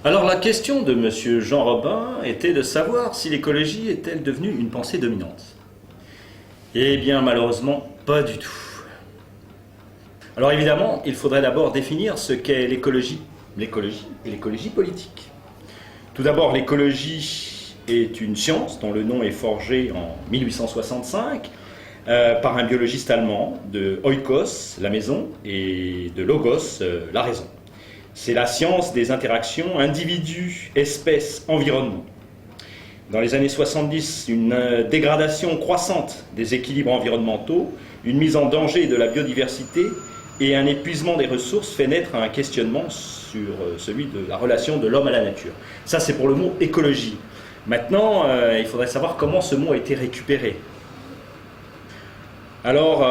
Alors la question de M. Jean Robin était de savoir si l'écologie est-elle devenue une pensée dominante. Eh bien malheureusement, pas du tout. Alors évidemment, il faudrait d'abord définir ce qu'est l'écologie et l'écologie politique. Tout d'abord, l'écologie est une science dont le nom est forgé en 1865 par un biologiste allemand, de oikos, la maison, et de logos, la raison. C'est la science des interactions individu-espèce-environnement. Dans les années 70, une dégradation croissante des équilibres environnementaux, une mise en danger de la biodiversité et un épuisement des ressources fait naître un questionnement sur celui de la relation de l'homme à la nature. Ça, c'est pour le mot écologie. Maintenant, il faudrait savoir comment ce mot a été récupéré. Alors,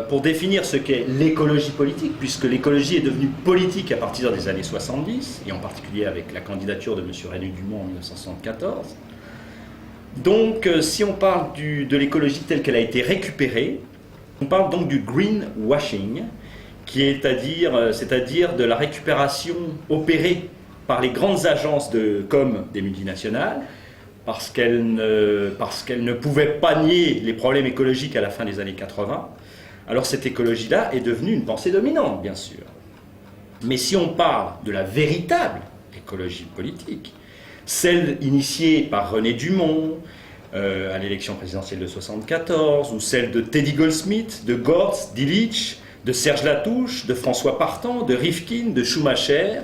pour définir ce qu'est l'écologie politique, puisque l'écologie est devenue politique à partir des années 70, et en particulier avec la candidature de M. René Dumont en 1974, donc si on parle de l'écologie telle qu'elle a été récupérée, on parle donc du greenwashing, c'est-à-dire de la récupération opérée par les grandes agences de com des multinationales, parce qu'elles ne pouvaient pas nier les problèmes écologiques à la fin des années 80. Alors cette écologie-là est devenue une pensée dominante, bien sûr. Mais si on parle de la véritable écologie politique, celle initiée par René Dumont à l'élection présidentielle de 1974, ou celle de Teddy Goldsmith, de Gortz, d'Illich, de Serge Latouche, de François Partant, de Rifkin, de Schumacher,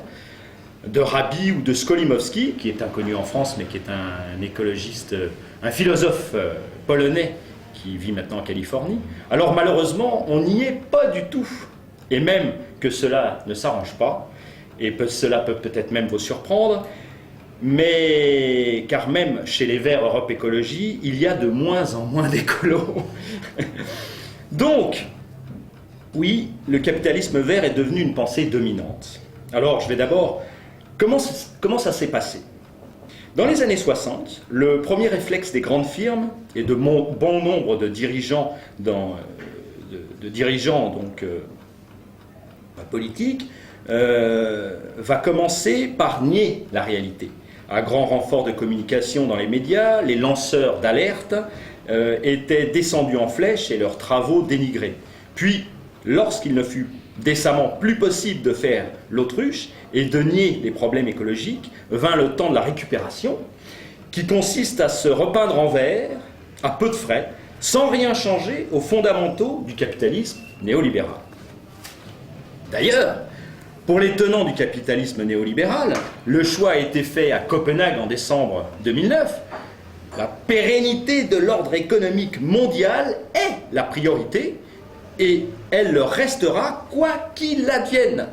de Rabi ou de Skolimowski, qui est inconnu en France, mais qui est un écologiste, un philosophe polonais qui vit maintenant en Californie. Alors malheureusement, on n'y est pas du tout. Et même que cela ne s'arrange pas, et cela peut peut-être même vous surprendre, mais car même chez les Verts Europe Écologie, il y a de moins en moins d'écolos. Donc, oui, le capitalisme vert est devenu une pensée dominante. Alors, je vais d'abord... Comment ça s'est passé? Dans les années 60, le premier réflexe des grandes firmes et de bon nombre de dirigeants, politiques va commencer par nier la réalité. À grand renfort de communication dans les médias, les lanceurs d'alerte étaient descendus en flèche et leurs travaux dénigrés. Puis, lorsqu'il ne fut décemment plus possible de faire l'autruche et de nier les problèmes écologiques, vint le temps de la récupération, qui consiste à se repeindre en vert, à peu de frais, sans rien changer aux fondamentaux du capitalisme néolibéral. D'ailleurs, pour les tenants du capitalisme néolibéral, le choix a été fait à Copenhague en décembre 2009. La pérennité de l'ordre économique mondial est la priorité, et elle le restera quoi qu'il advienne.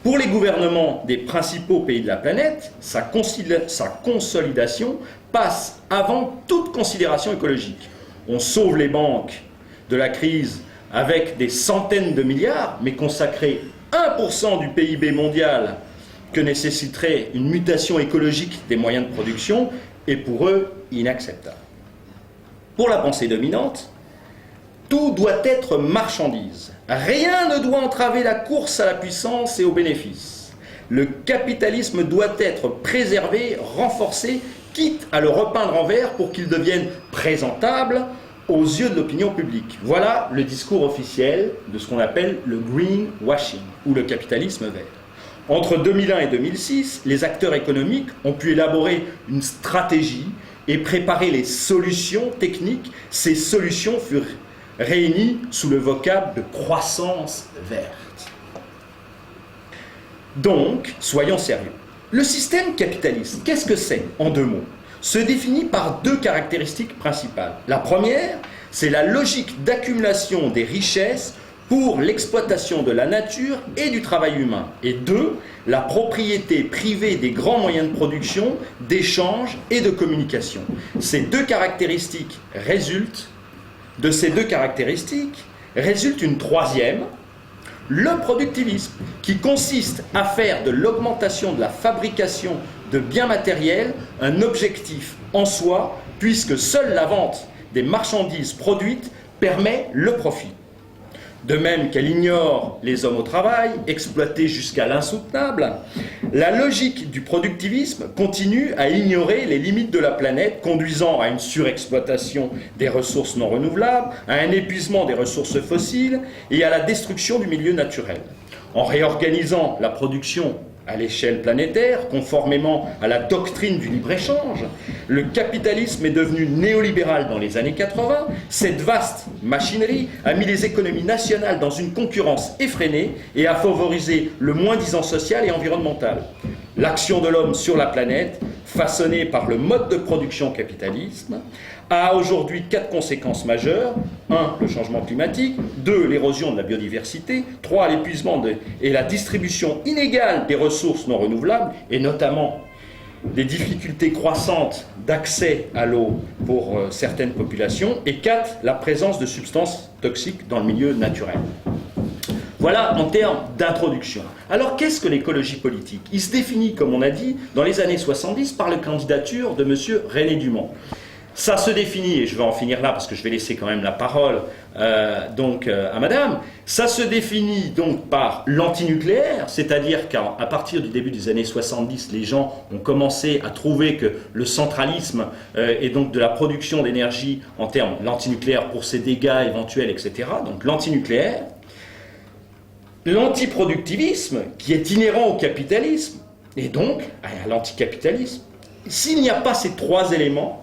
Pour les gouvernements des principaux pays de la planète, sa consolidation passe avant toute considération écologique. On sauve les banques de la crise avec des centaines de milliards, mais consacrer 1% du PIB mondial que nécessiterait une mutation écologique des moyens de production est pour eux inacceptable. Pour la pensée dominante, tout doit être marchandise. Rien ne doit entraver la course à la puissance et aux bénéfices. Le capitalisme doit être préservé, renforcé, quitte à le repeindre en vert pour qu'il devienne présentable aux yeux de l'opinion publique. Voilà le discours officiel de ce qu'on appelle le greenwashing, ou le capitalisme vert. Entre 2001 et 2006, les acteurs économiques ont pu élaborer une stratégie et préparer les solutions techniques. Ces solutions furent réunies sous le vocable de croissance verte. Donc, soyons sérieux. Le système capitaliste, qu'est-ce que c'est, en deux mots? Se définit par deux caractéristiques principales. La première, c'est la logique d'accumulation des richesses pour l'exploitation de la nature et du travail humain. Et deux, la propriété privée des grands moyens de production, d'échange et de communication. De ces deux caractéristiques résulte une troisième, le productivisme, qui consiste à faire de l'augmentation de la fabrication de biens matériels un objectif en soi, puisque seule la vente des marchandises produites permet le profit. De même qu'elle ignore les hommes au travail, exploités jusqu'à l'insoutenable, La logique du productivisme continue à ignorer les limites de la planète, conduisant à une surexploitation des ressources non renouvelables, à un épuisement des ressources fossiles et à la destruction du milieu naturel. En réorganisant la production à l'échelle planétaire, conformément à la doctrine du libre-échange, le capitalisme est devenu néolibéral dans les années 80. Cette vaste machinerie a mis les économies nationales dans une concurrence effrénée et a favorisé le moins-disant social et environnemental. L'action de l'homme sur la planète, façonnée par le mode de production capitalisme, a aujourd'hui 4 conséquences majeures. 1. Le changement climatique. 2. L'érosion de la biodiversité. 3. L'épuisement et la distribution inégale des ressources non renouvelables, et notamment des difficultés croissantes d'accès à l'eau pour certaines populations. Et 4. La présence de substances toxiques dans le milieu naturel. Voilà en termes d'introduction. Alors qu'est-ce que l'écologie politique? Il se définit, comme on a dit, dans les années 70 par la candidature de M. René Dumont. Ça se définit, et je vais en finir là parce que je vais laisser quand même la parole à madame, ça se définit donc par l'antinucléaire, c'est-à-dire qu'à partir du début des années 70, les gens ont commencé à trouver que le centralisme et donc de la production d'énergie en termes l'antinucléaire pour ses dégâts éventuels, etc., donc l'antinucléaire, l'antiproductivisme qui est inhérent au capitalisme, et donc à l'anticapitalisme. S'il n'y a pas ces 3 éléments,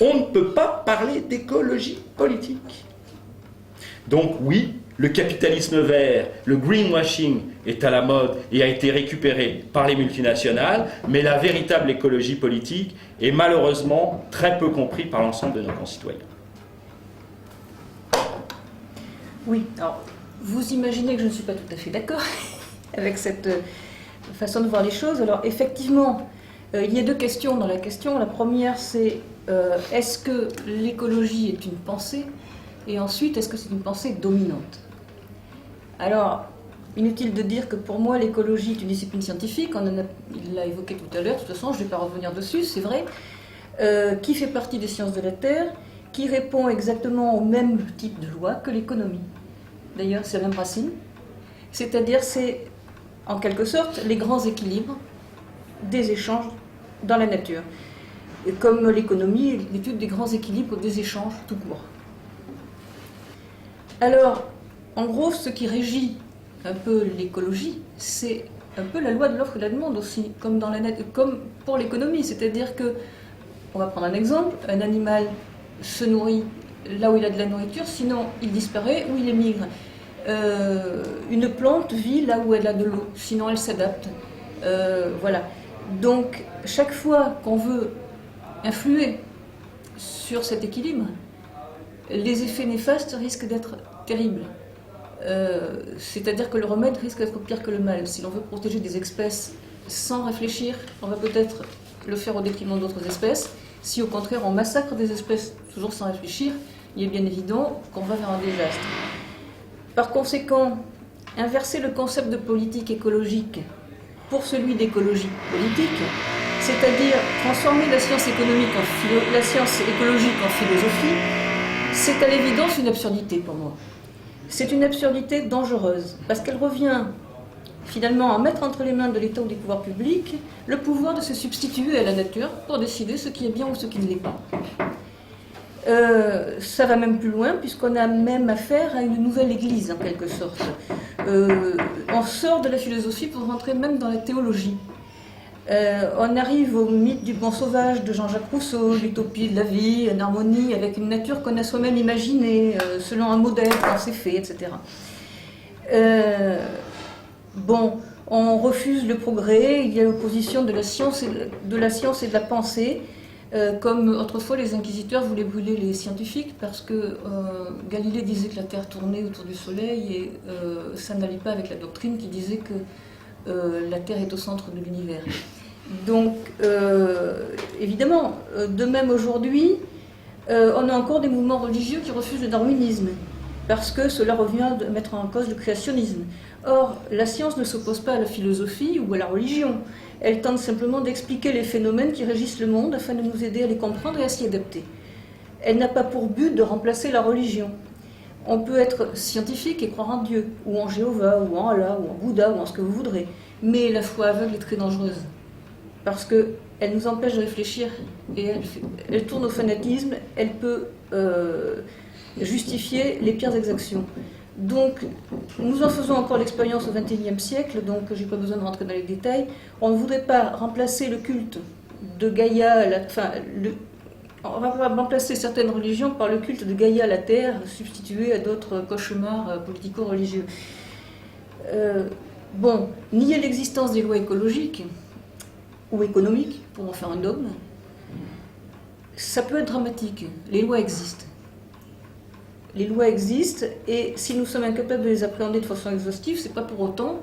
on ne peut pas parler d'écologie politique. Donc oui, le capitalisme vert, le greenwashing est à la mode et a été récupéré par les multinationales, mais la véritable écologie politique est malheureusement très peu comprise par l'ensemble de nos concitoyens. Oui, alors vous imaginez que je ne suis pas tout à fait d'accord avec cette façon de voir les choses. Alors effectivement, il y a 2 questions dans la question. La première, c'est est-ce que l'écologie est une pensée? Et ensuite, est-ce que c'est une pensée dominante? Alors, inutile de dire que pour moi, l'écologie est une discipline scientifique. Il l'a évoqué tout à l'heure, de toute façon, je ne vais pas revenir dessus, c'est vrai, qui fait partie des sciences de la Terre, qui répond exactement au même type de loi que l'économie. D'ailleurs, c'est la même racine. C'est-à-dire, c'est, en quelque sorte, les grands équilibres des échanges dans la nature. Et comme l'économie, l'étude des grands équilibres des échanges tout court. Alors, en gros, ce qui régit un peu l'écologie, c'est un peu la loi de l'offre et de la demande aussi, comme pour l'économie. C'est-à-dire que, on va prendre un exemple, un animal se nourrit là où il a de la nourriture, sinon il disparaît ou il émigre. Une plante vit là où elle a de l'eau, sinon elle s'adapte. Voilà. Donc, chaque fois qu'on veut influer sur cet équilibre, les effets néfastes risquent d'être terribles. C'est-à-dire que le remède risque d'être pire que le mal. Si l'on veut protéger des espèces sans réfléchir, on va peut-être le faire au détriment d'autres espèces. Si au contraire on massacre des espèces toujours sans réfléchir, il est bien évident qu'on va vers un désastre. Par conséquent, inverser le concept de politique écologique pour celui d'écologie politique, c'est-à-dire transformer la science économique la science écologique en philosophie, c'est à l'évidence une absurdité pour moi. C'est une absurdité dangereuse, parce qu'elle revient finalement à mettre entre les mains de l'État ou des pouvoirs publics le pouvoir de se substituer à la nature pour décider ce qui est bien ou ce qui ne l'est pas. Ça va même plus loin, puisqu'on a même affaire à une nouvelle église, en quelque sorte. On sort de la philosophie pour rentrer même dans la théologie. On arrive au mythe du bon sauvage de Jean-Jacques Rousseau, l'utopie de la vie, en harmonie avec une nature qu'on a soi-même imaginée, selon un modèle qu'on s'est fait, etc. Bon, on refuse le progrès, il y a l'opposition de la science et de la pensée, comme autrefois les inquisiteurs voulaient brûler les scientifiques parce que Galilée disait que la Terre tournait autour du Soleil et ça n'allait pas avec la doctrine qui disait que la Terre est au centre de l'univers. Donc, évidemment, de même aujourd'hui, on a encore des mouvements religieux qui refusent le darwinisme, parce que cela revient à mettre en cause le créationnisme. Or, la science ne s'oppose pas à la philosophie ou à la religion. Elle tente simplement d'expliquer les phénomènes qui régissent le monde afin de nous aider à les comprendre et à s'y adapter. Elle n'a pas pour but de remplacer la religion. On peut être scientifique et croire en Dieu, ou en Jéhovah, ou en Allah, ou en Bouddha, ou en ce que vous voudrez. Mais la foi aveugle est très dangereuse, parce qu'elle nous empêche de réfléchir, et elle tourne au fanatisme, elle peut justifier les pires exactions. Donc, nous en faisons encore l'expérience au XXIe siècle, donc je n'ai pas besoin de rentrer dans les détails. On ne voudrait pas remplacer le culte de Gaïa, on va remplacer certaines religions par le culte de Gaïa, la terre, substitué à d'autres cauchemars politico-religieux. Nier l'existence des lois écologiques ou économiques, pour en faire un dogme, ça peut être dramatique. Les lois existent. Les lois existent, et si nous sommes incapables de les appréhender de façon exhaustive, c'est pas pour autant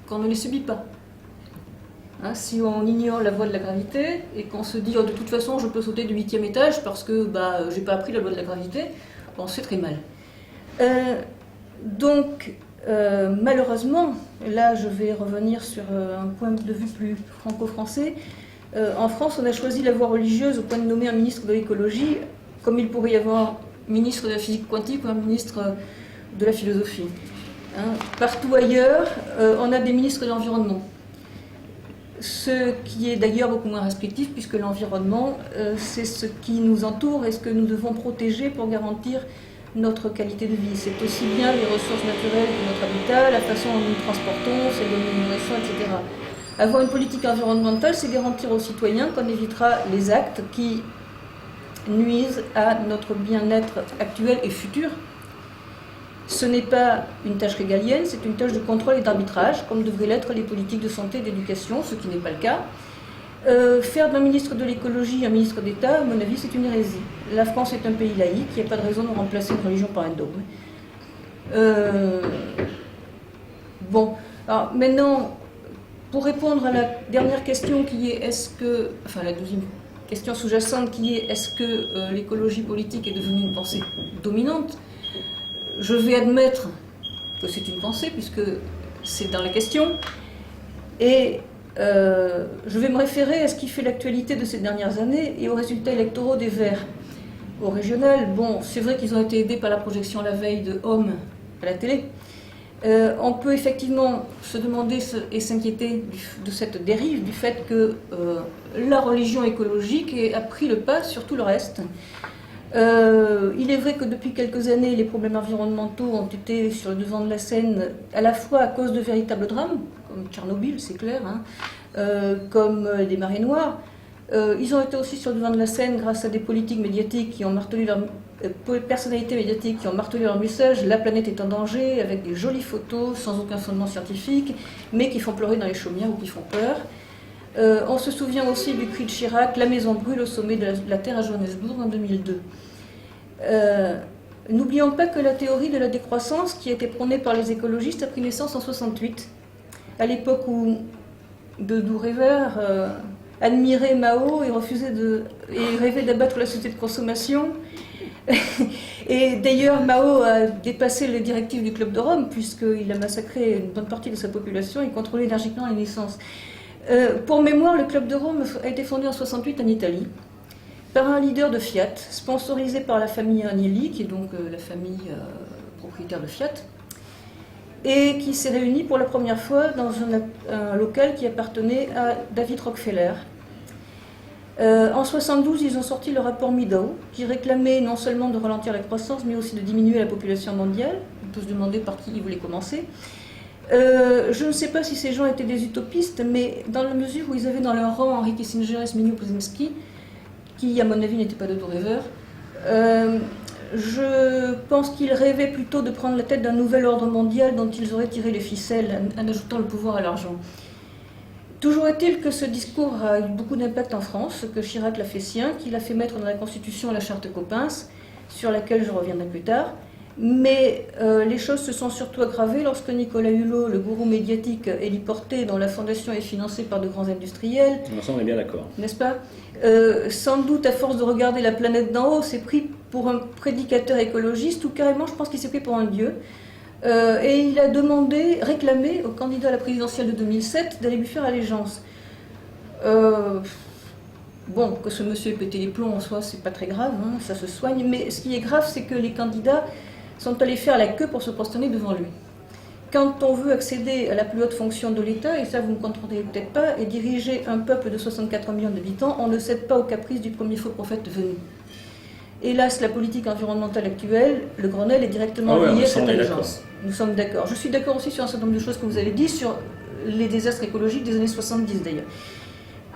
qu'on ne les subit pas. Hein, si on ignore la loi de la gravité et qu'on se dit de toute façon je peux sauter du 8e étage parce que j'ai pas appris la loi de la gravité, c'est très mal. Malheureusement, là je vais revenir sur un point de vue plus franco-français. En France, on a choisi la voie religieuse au point de nommer un ministre de l'écologie, comme il pourrait y avoir un ministre de la physique quantique ou un ministre de la philosophie. Hein, partout ailleurs, on a des ministres de l'environnement. Ce qui est d'ailleurs beaucoup moins restrictif, puisque l'environnement, c'est ce qui nous entoure et ce que nous devons protéger pour garantir notre qualité de vie. C'est aussi bien les ressources naturelles que notre habitat, la façon dont nous nous transportons, celle dont nous nous nourrissons, etc. Avoir une politique environnementale, c'est garantir aux citoyens qu'on évitera les actes qui nuisent à notre bien-être actuel et futur. Ce n'est pas une tâche régalienne, c'est une tâche de contrôle et d'arbitrage, comme devraient l'être les politiques de santé et d'éducation, ce qui n'est pas le cas. Faire d'un ministre de l'écologie un ministre d'État, à mon avis, c'est une hérésie. La France est un pays laïque, il n'y a pas de raison de remplacer une religion par un dogme. Alors maintenant, pour répondre à la dernière question qui est la deuxième question sous-jacente qui est est-ce que l'écologie politique est devenue une pensée dominante? Je vais admettre que c'est une pensée, puisque c'est dans la question, et je vais me référer à ce qui fait l'actualité de ces dernières années et aux résultats électoraux des Verts. Au régional, c'est vrai qu'ils ont été aidés par la projection la veille de Homme à la télé. On peut effectivement se demander et s'inquiéter de cette dérive, du fait que la religion écologique a pris le pas sur tout le reste. Il est vrai que depuis quelques années, les problèmes environnementaux ont été sur le devant de la scène, à la fois à cause de véritables drames, comme Tchernobyl, c'est clair, comme des marées noires. Ils ont été aussi sur le devant de la scène grâce à des politiques médiatiques qui ont martelé personnalités médiatiques qui ont martelé leur message, la planète est en danger, avec des jolies photos, sans aucun fondement scientifique, mais qui font pleurer dans les chaumières ou qui font peur. On se souvient aussi du cri de Chirac, la maison brûle au sommet de la Terre à Johannesburg en 2002. N'oublions pas que la théorie de la décroissance, qui a été prônée par les écologistes, a pris naissance en 68, à l'époque où de doux rêveurs admiraient Mao et rêvaient d'abattre la société de consommation. Et d'ailleurs, Mao a dépassé les directives du Club de Rome, puisqu'il a massacré une bonne partie de sa population et contrôlé énergiquement les naissances. Pour mémoire, le Club de Rome a été fondé en 68 en Italie par un leader de Fiat, sponsorisé par la famille Agnelli, qui est donc la famille propriétaire de Fiat, et qui s'est réuni pour la première fois dans un local qui appartenait à David Rockefeller. En 72, ils ont sorti le rapport Meadow, qui réclamait non seulement de ralentir la croissance, mais aussi de diminuer la population mondiale. On peut se demander par qui ils voulaient commencer. Je ne sais pas si ces gens étaient des utopistes, mais dans la mesure où ils avaient dans leur rang Henry Kissinger et Zbigniew Brzezinski, qui, à mon avis, n'étaient pas de doux rêveurs, je pense qu'ils rêvaient plutôt de prendre la tête d'un nouvel ordre mondial dont ils auraient tiré les ficelles en ajoutant le pouvoir à l'argent. Toujours est-il que ce discours a eu beaucoup d'impact en France, que Chirac l'a fait sien, qu'il a fait mettre dans la Constitution la charte Coppens, sur laquelle je reviendrai plus tard. Mais les choses se sont surtout aggravées lorsque Nicolas Hulot, le gourou médiatique héliporté, dont la fondation est financée par de grands industriels, ça on est bien d'accord, n'est-ce pas, sans doute à force de regarder la planète d'en haut, s'est pris pour un prédicateur écologiste, ou carrément je pense qu'il s'est pris pour un dieu. Et il a réclamé au candidat à la présidentielle de 2007 d'aller lui faire allégeance. Que ce monsieur ait pété les plombs en soi, c'est pas très grave, ça se soigne, mais ce qui est grave, c'est que les candidats sont allés faire la queue pour se prosterner devant lui. quand on veut accéder à la plus haute fonction de l'État, et ça vous ne contredirez peut-être pas, et diriger un peuple de 64 millions d'habitants, on ne cède pas aux caprices du premier faux prophète venu. Hélas, la politique environnementale actuelle, le Grenelle, est directement liée à cette allégeance. Nous sommes d'accord. Je suis d'accord aussi sur un certain nombre de choses que vous avez dit, sur les désastres écologiques des années 70 d'ailleurs.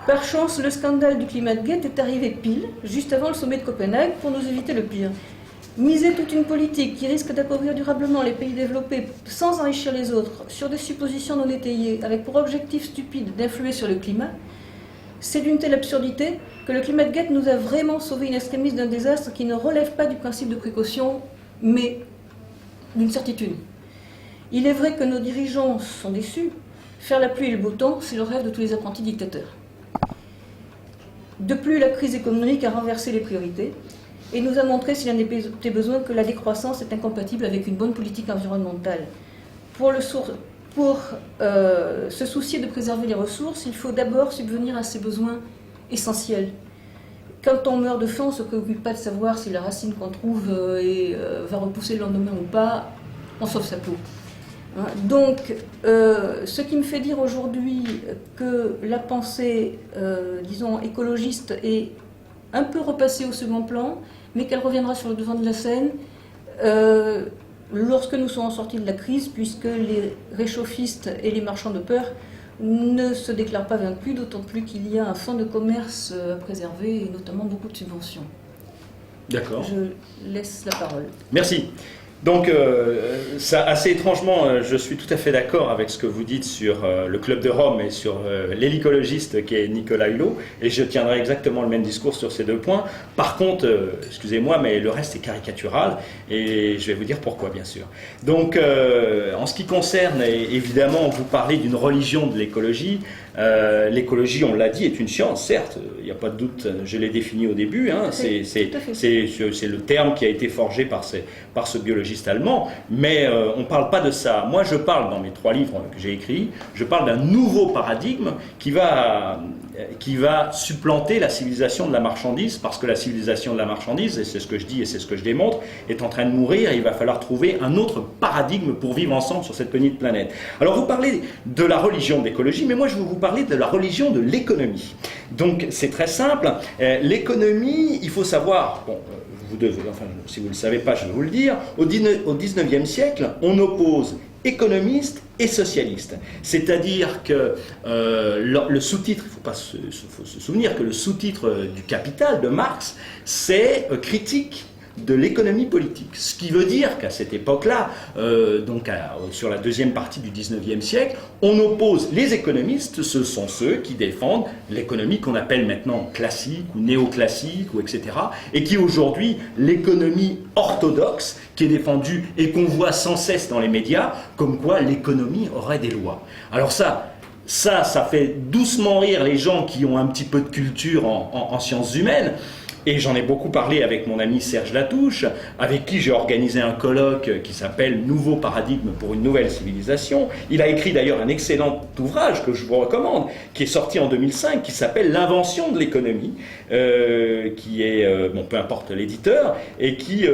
Par chance, le scandale du Klimatgate est arrivé pile, juste avant le sommet de Copenhague, pour nous éviter le pire. Miser toute une politique qui risque d'appauvrir durablement les pays développés sans enrichir les autres, sur des suppositions non étayées, avec pour objectif stupide d'influer sur le climat, c'est d'une telle absurdité que le Klimatgate nous a vraiment sauvé in extremis d'un désastre qui ne relève pas du principe de précaution, mais d'une certitude. Il est vrai que nos dirigeants sont déçus. Faire la pluie et le beau temps, c'est le rêve de tous les apprentis dictateurs. De plus, la crise économique a renversé les priorités et nous a montré, s'il en était besoin, que la décroissance est incompatible avec une bonne politique environnementale. Pour se soucier de préserver les ressources, il faut d'abord subvenir à ses besoins essentiels. Quand on meurt de faim, on ne se préoccupe pas de savoir si la racine qu'on trouve va repousser le lendemain ou pas, on sauve sa peau. Donc, ce qui me fait dire aujourd'hui que la pensée, disons, écologiste est un peu repassée au second plan, mais qu'elle reviendra sur le devant de la scène lorsque nous serons sortis de la crise, puisque les réchauffistes et les marchands de peur ne se déclarent pas vaincus, d'autant plus qu'il y a un fonds de commerce à préserver et notamment beaucoup de subventions. D'accord. Je laisse la parole. Merci. Donc, ça, assez étrangement, je suis tout à fait d'accord avec ce que vous dites sur le Club de Rome et sur l'écologiste qui est Nicolas Hulot, et je tiendrai exactement le même discours sur ces deux points. Par contre, excusez-moi, mais le reste est caricatural, et je vais vous dire pourquoi, bien sûr. Donc, en ce qui concerne, évidemment, vous parlez d'une religion de l'écologie. L'écologie, on l'a dit, est une science, certes, il n'y a pas de doute, je l'ai défini au début, hein, c'est le terme qui a été forgé par ce biologiste allemand, mais on ne parle pas de ça. Moi, je parle, dans mes 3 livres que j'ai écrits, je parle d'un nouveau paradigme qui va supplanter la civilisation de la marchandise, parce que la civilisation de la marchandise, et c'est ce que je dis et c'est ce que je démontre, est en train de mourir, et il va falloir trouver un autre paradigme pour vivre ensemble sur cette petite planète. Alors, vous parlez de la religion de l'écologie, mais moi, je vais vous parler de la religion de l'économie. Donc, c'est très simple. L'économie, il faut savoir, bon, vous devez, enfin, si vous ne le savez pas, je vais vous le dire, au 19e siècle, on oppose économistes et socialistes. C'est-à-dire que le sous-titre, il faut se souvenir que le sous-titre du Capital de Marx, c'est critique de l'économie politique. Ce qui veut dire qu'à cette époque-là, sur la deuxième partie du 19e siècle, on oppose les économistes, ce sont ceux qui défendent l'économie qu'on appelle maintenant classique ou néoclassique, ou etc. Et qui aujourd'hui, l'économie orthodoxe, qui est défendue et qu'on voit sans cesse dans les médias, comme quoi l'économie aurait des lois. Alors ça fait doucement rire les gens qui ont un petit peu de culture en sciences humaines. Et j'en ai beaucoup parlé avec mon ami Serge Latouche, avec qui j'ai organisé un colloque qui s'appelle « Nouveau paradigme pour une nouvelle civilisation ». Il a écrit d'ailleurs un excellent ouvrage que je vous recommande, qui est sorti en 2005, qui s'appelle « L'invention de l'économie », qui est, bon, peu importe l'éditeur, et qui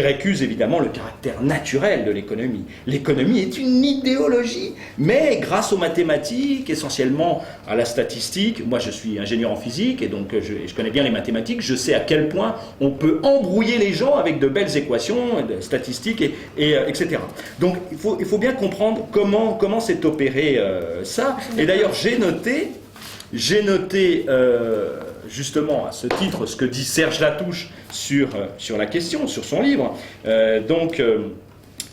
récuse évidemment le caractère naturel de l'économie. L'économie est une idéologie, mais grâce aux mathématiques, essentiellement à la statistique, moi je suis ingénieur en physique et donc je connais bien les mathématiques, je sais à quel point on peut embrouiller les gens avec de belles équations, de statistiques, etc. Donc il faut bien comprendre comment s'est opéré ça. Et d'ailleurs j'ai noté justement à ce titre ce que dit Serge Latouche sur la question, sur son livre.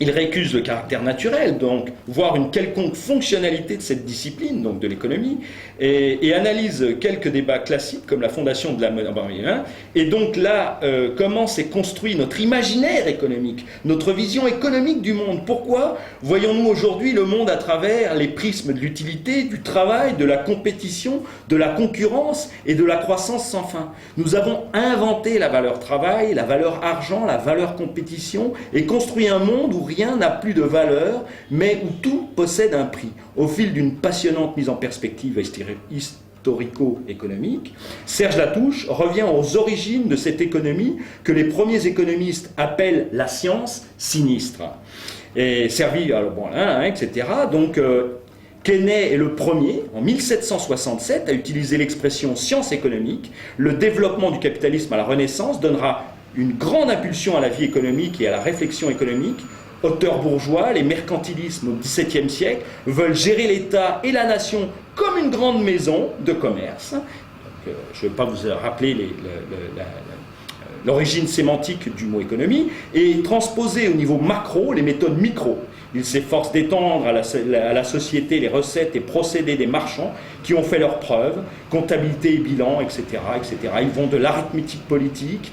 Il récuse le caractère naturel, donc voire une quelconque fonctionnalité de cette discipline, donc de l'économie, et analyse quelques débats classiques comme la fondation de la modernité. Et donc là, comment s'est construit notre imaginaire économique, notre vision économique du monde. Pourquoi voyons-nous aujourd'hui le monde à travers les prismes de l'utilité, du travail, de la compétition, de la concurrence et de la croissance sans fin? Nous avons inventé la valeur travail, la valeur argent, la valeur compétition, et construit un monde où rien n'a plus de valeur, mais où tout possède un prix. Au fil d'une passionnante mise en perspective historico-économique, Serge Latouche revient aux origines de cette économie que les premiers économistes appellent la science sinistre. et servi, alors bon, etc. Donc, Keynes est le premier, en 1767, à utiliser l'expression « science économique ». Le développement du capitalisme à la Renaissance donnera une grande impulsion à la vie économique et à la réflexion économique. Auteurs bourgeois, les mercantilismes au XVIIe siècle veulent gérer l'État et la nation comme une grande maison de commerce. Donc, je ne vais pas vous rappeler l'origine sémantique du mot économie, et transposer au niveau macro les méthodes micro. Ils s'efforcent d'étendre à la société les recettes et procédés des marchands qui ont fait leurs preuves, comptabilité et bilan, etc., etc. Ils vont de l'arithmétique politique,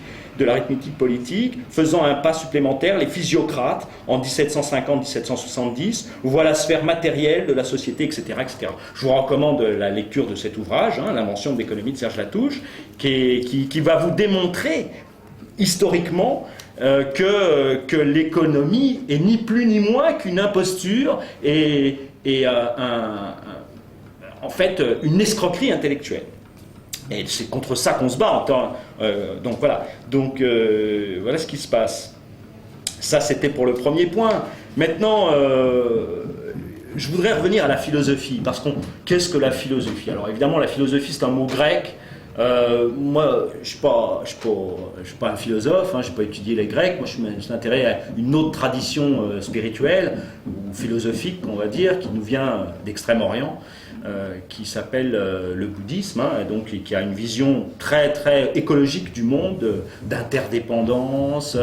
faisant un pas supplémentaire, les physiocrates, en 1750-1770, voient la sphère matérielle de la société, etc., etc. Je vous recommande la lecture de cet ouvrage, L'invention de l'économie de Serge Latouche, qui va vous démontrer historiquement que l'économie est ni plus ni moins qu'une imposture et en fait une escroquerie intellectuelle. Et c'est contre ça qu'on se bat. Donc voilà. Donc voilà ce qui se passe. Ça, c'était pour le premier point. Maintenant, je voudrais revenir à la philosophie, parce qu'est-ce que la philosophie? Alors évidemment, la philosophie, c'est un mot grec. Moi, je suis pas un philosophe, je n'ai pas étudié les Grecs. Moi, je suis intéressé à une autre tradition spirituelle ou philosophique, on va dire, qui nous vient d'Extrême-Orient, qui s'appelle le bouddhisme, donc qui a une vision très très écologique du monde, d'interdépendance,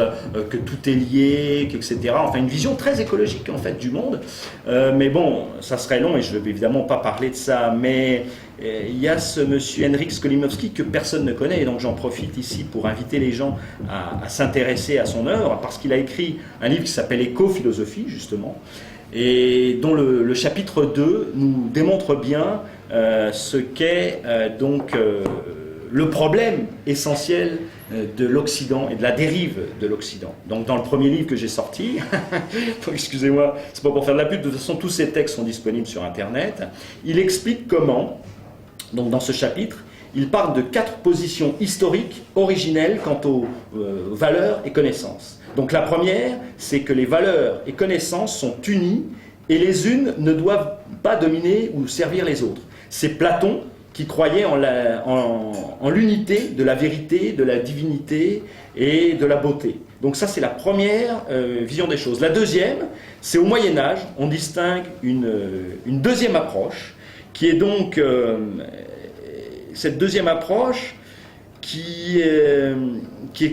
que tout est lié, etc. Enfin, une vision très écologique en fait du monde. Mais bon, ça serait long et je ne vais évidemment pas parler de ça. Mais il y a ce monsieur Henryk Skolimowski que personne ne connaît, et donc j'en profite ici pour inviter les gens à s'intéresser à son œuvre, parce qu'il a écrit un livre qui s'appelle Éco-philosophie, justement, et dont le chapitre 2 nous démontre bien ce qu'est le problème essentiel de l'Occident et de la dérive de l'Occident. Donc dans le premier livre que j'ai sorti, excusez-moi, c'est pas pour faire de la pub, de toute façon tous ces textes sont disponibles sur Internet, il explique comment, donc dans ce chapitre, il parle de 4 positions historiques originelles quant aux valeurs et connaissances. Donc la première, c'est que les valeurs et connaissances sont unies et les unes ne doivent pas dominer ou servir les autres. C'est Platon qui croyait en l'unité de la vérité, de la divinité et de la beauté. Donc ça, c'est la première vision des choses. La deuxième, c'est au Moyen-Âge, on distingue une deuxième approche, qui est donc cette deuxième approche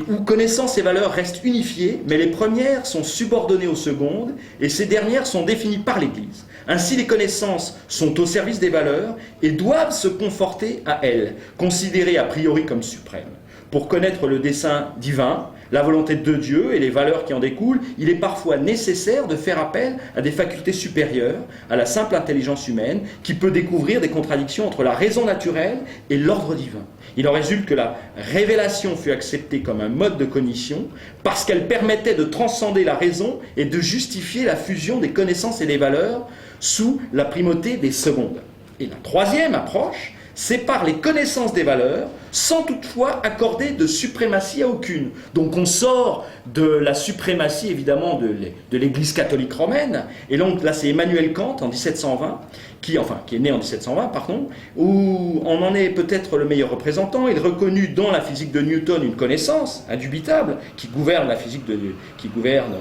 où connaissance et valeurs restent unifiées, mais les premières sont subordonnées aux secondes, et ces dernières sont définies par l'Église. Ainsi, les connaissances sont au service des valeurs et doivent se conforter à elles, considérées a priori comme suprêmes. Pour connaître le dessein divin, la volonté de Dieu et les valeurs qui en découlent, il est parfois nécessaire de faire appel à des facultés supérieures, à la simple intelligence humaine, qui peut découvrir des contradictions entre la raison naturelle et l'ordre divin. Il en résulte que la révélation fut acceptée comme un mode de cognition parce qu'elle permettait de transcender la raison et de justifier la fusion des connaissances et des valeurs sous la primauté des secondes. Et la troisième approche sépare les connaissances des valeurs sans toutefois accorder de suprématie à aucune. Donc on sort de la suprématie évidemment de l'Église catholique romaine, et donc là c'est Emmanuel Kant en 1720, qui est né en 1720, pardon, où on en est peut-être le meilleur représentant. Il reconnut dans la physique de Newton une connaissance indubitable qui gouverne la physique qui gouverne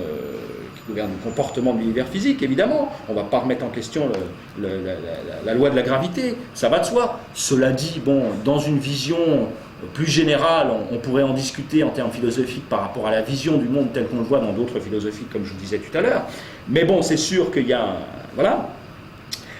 le comportement de l'univers physique, évidemment. On ne va pas remettre en question la loi de la gravité, ça va de soi. Cela dit, bon, dans une vision plus générale, on pourrait en discuter en termes philosophiques par rapport à la vision du monde tel qu'on le voit dans d'autres philosophies, comme je vous disais tout à l'heure. Mais bon, c'est sûr qu'il y a... Voilà.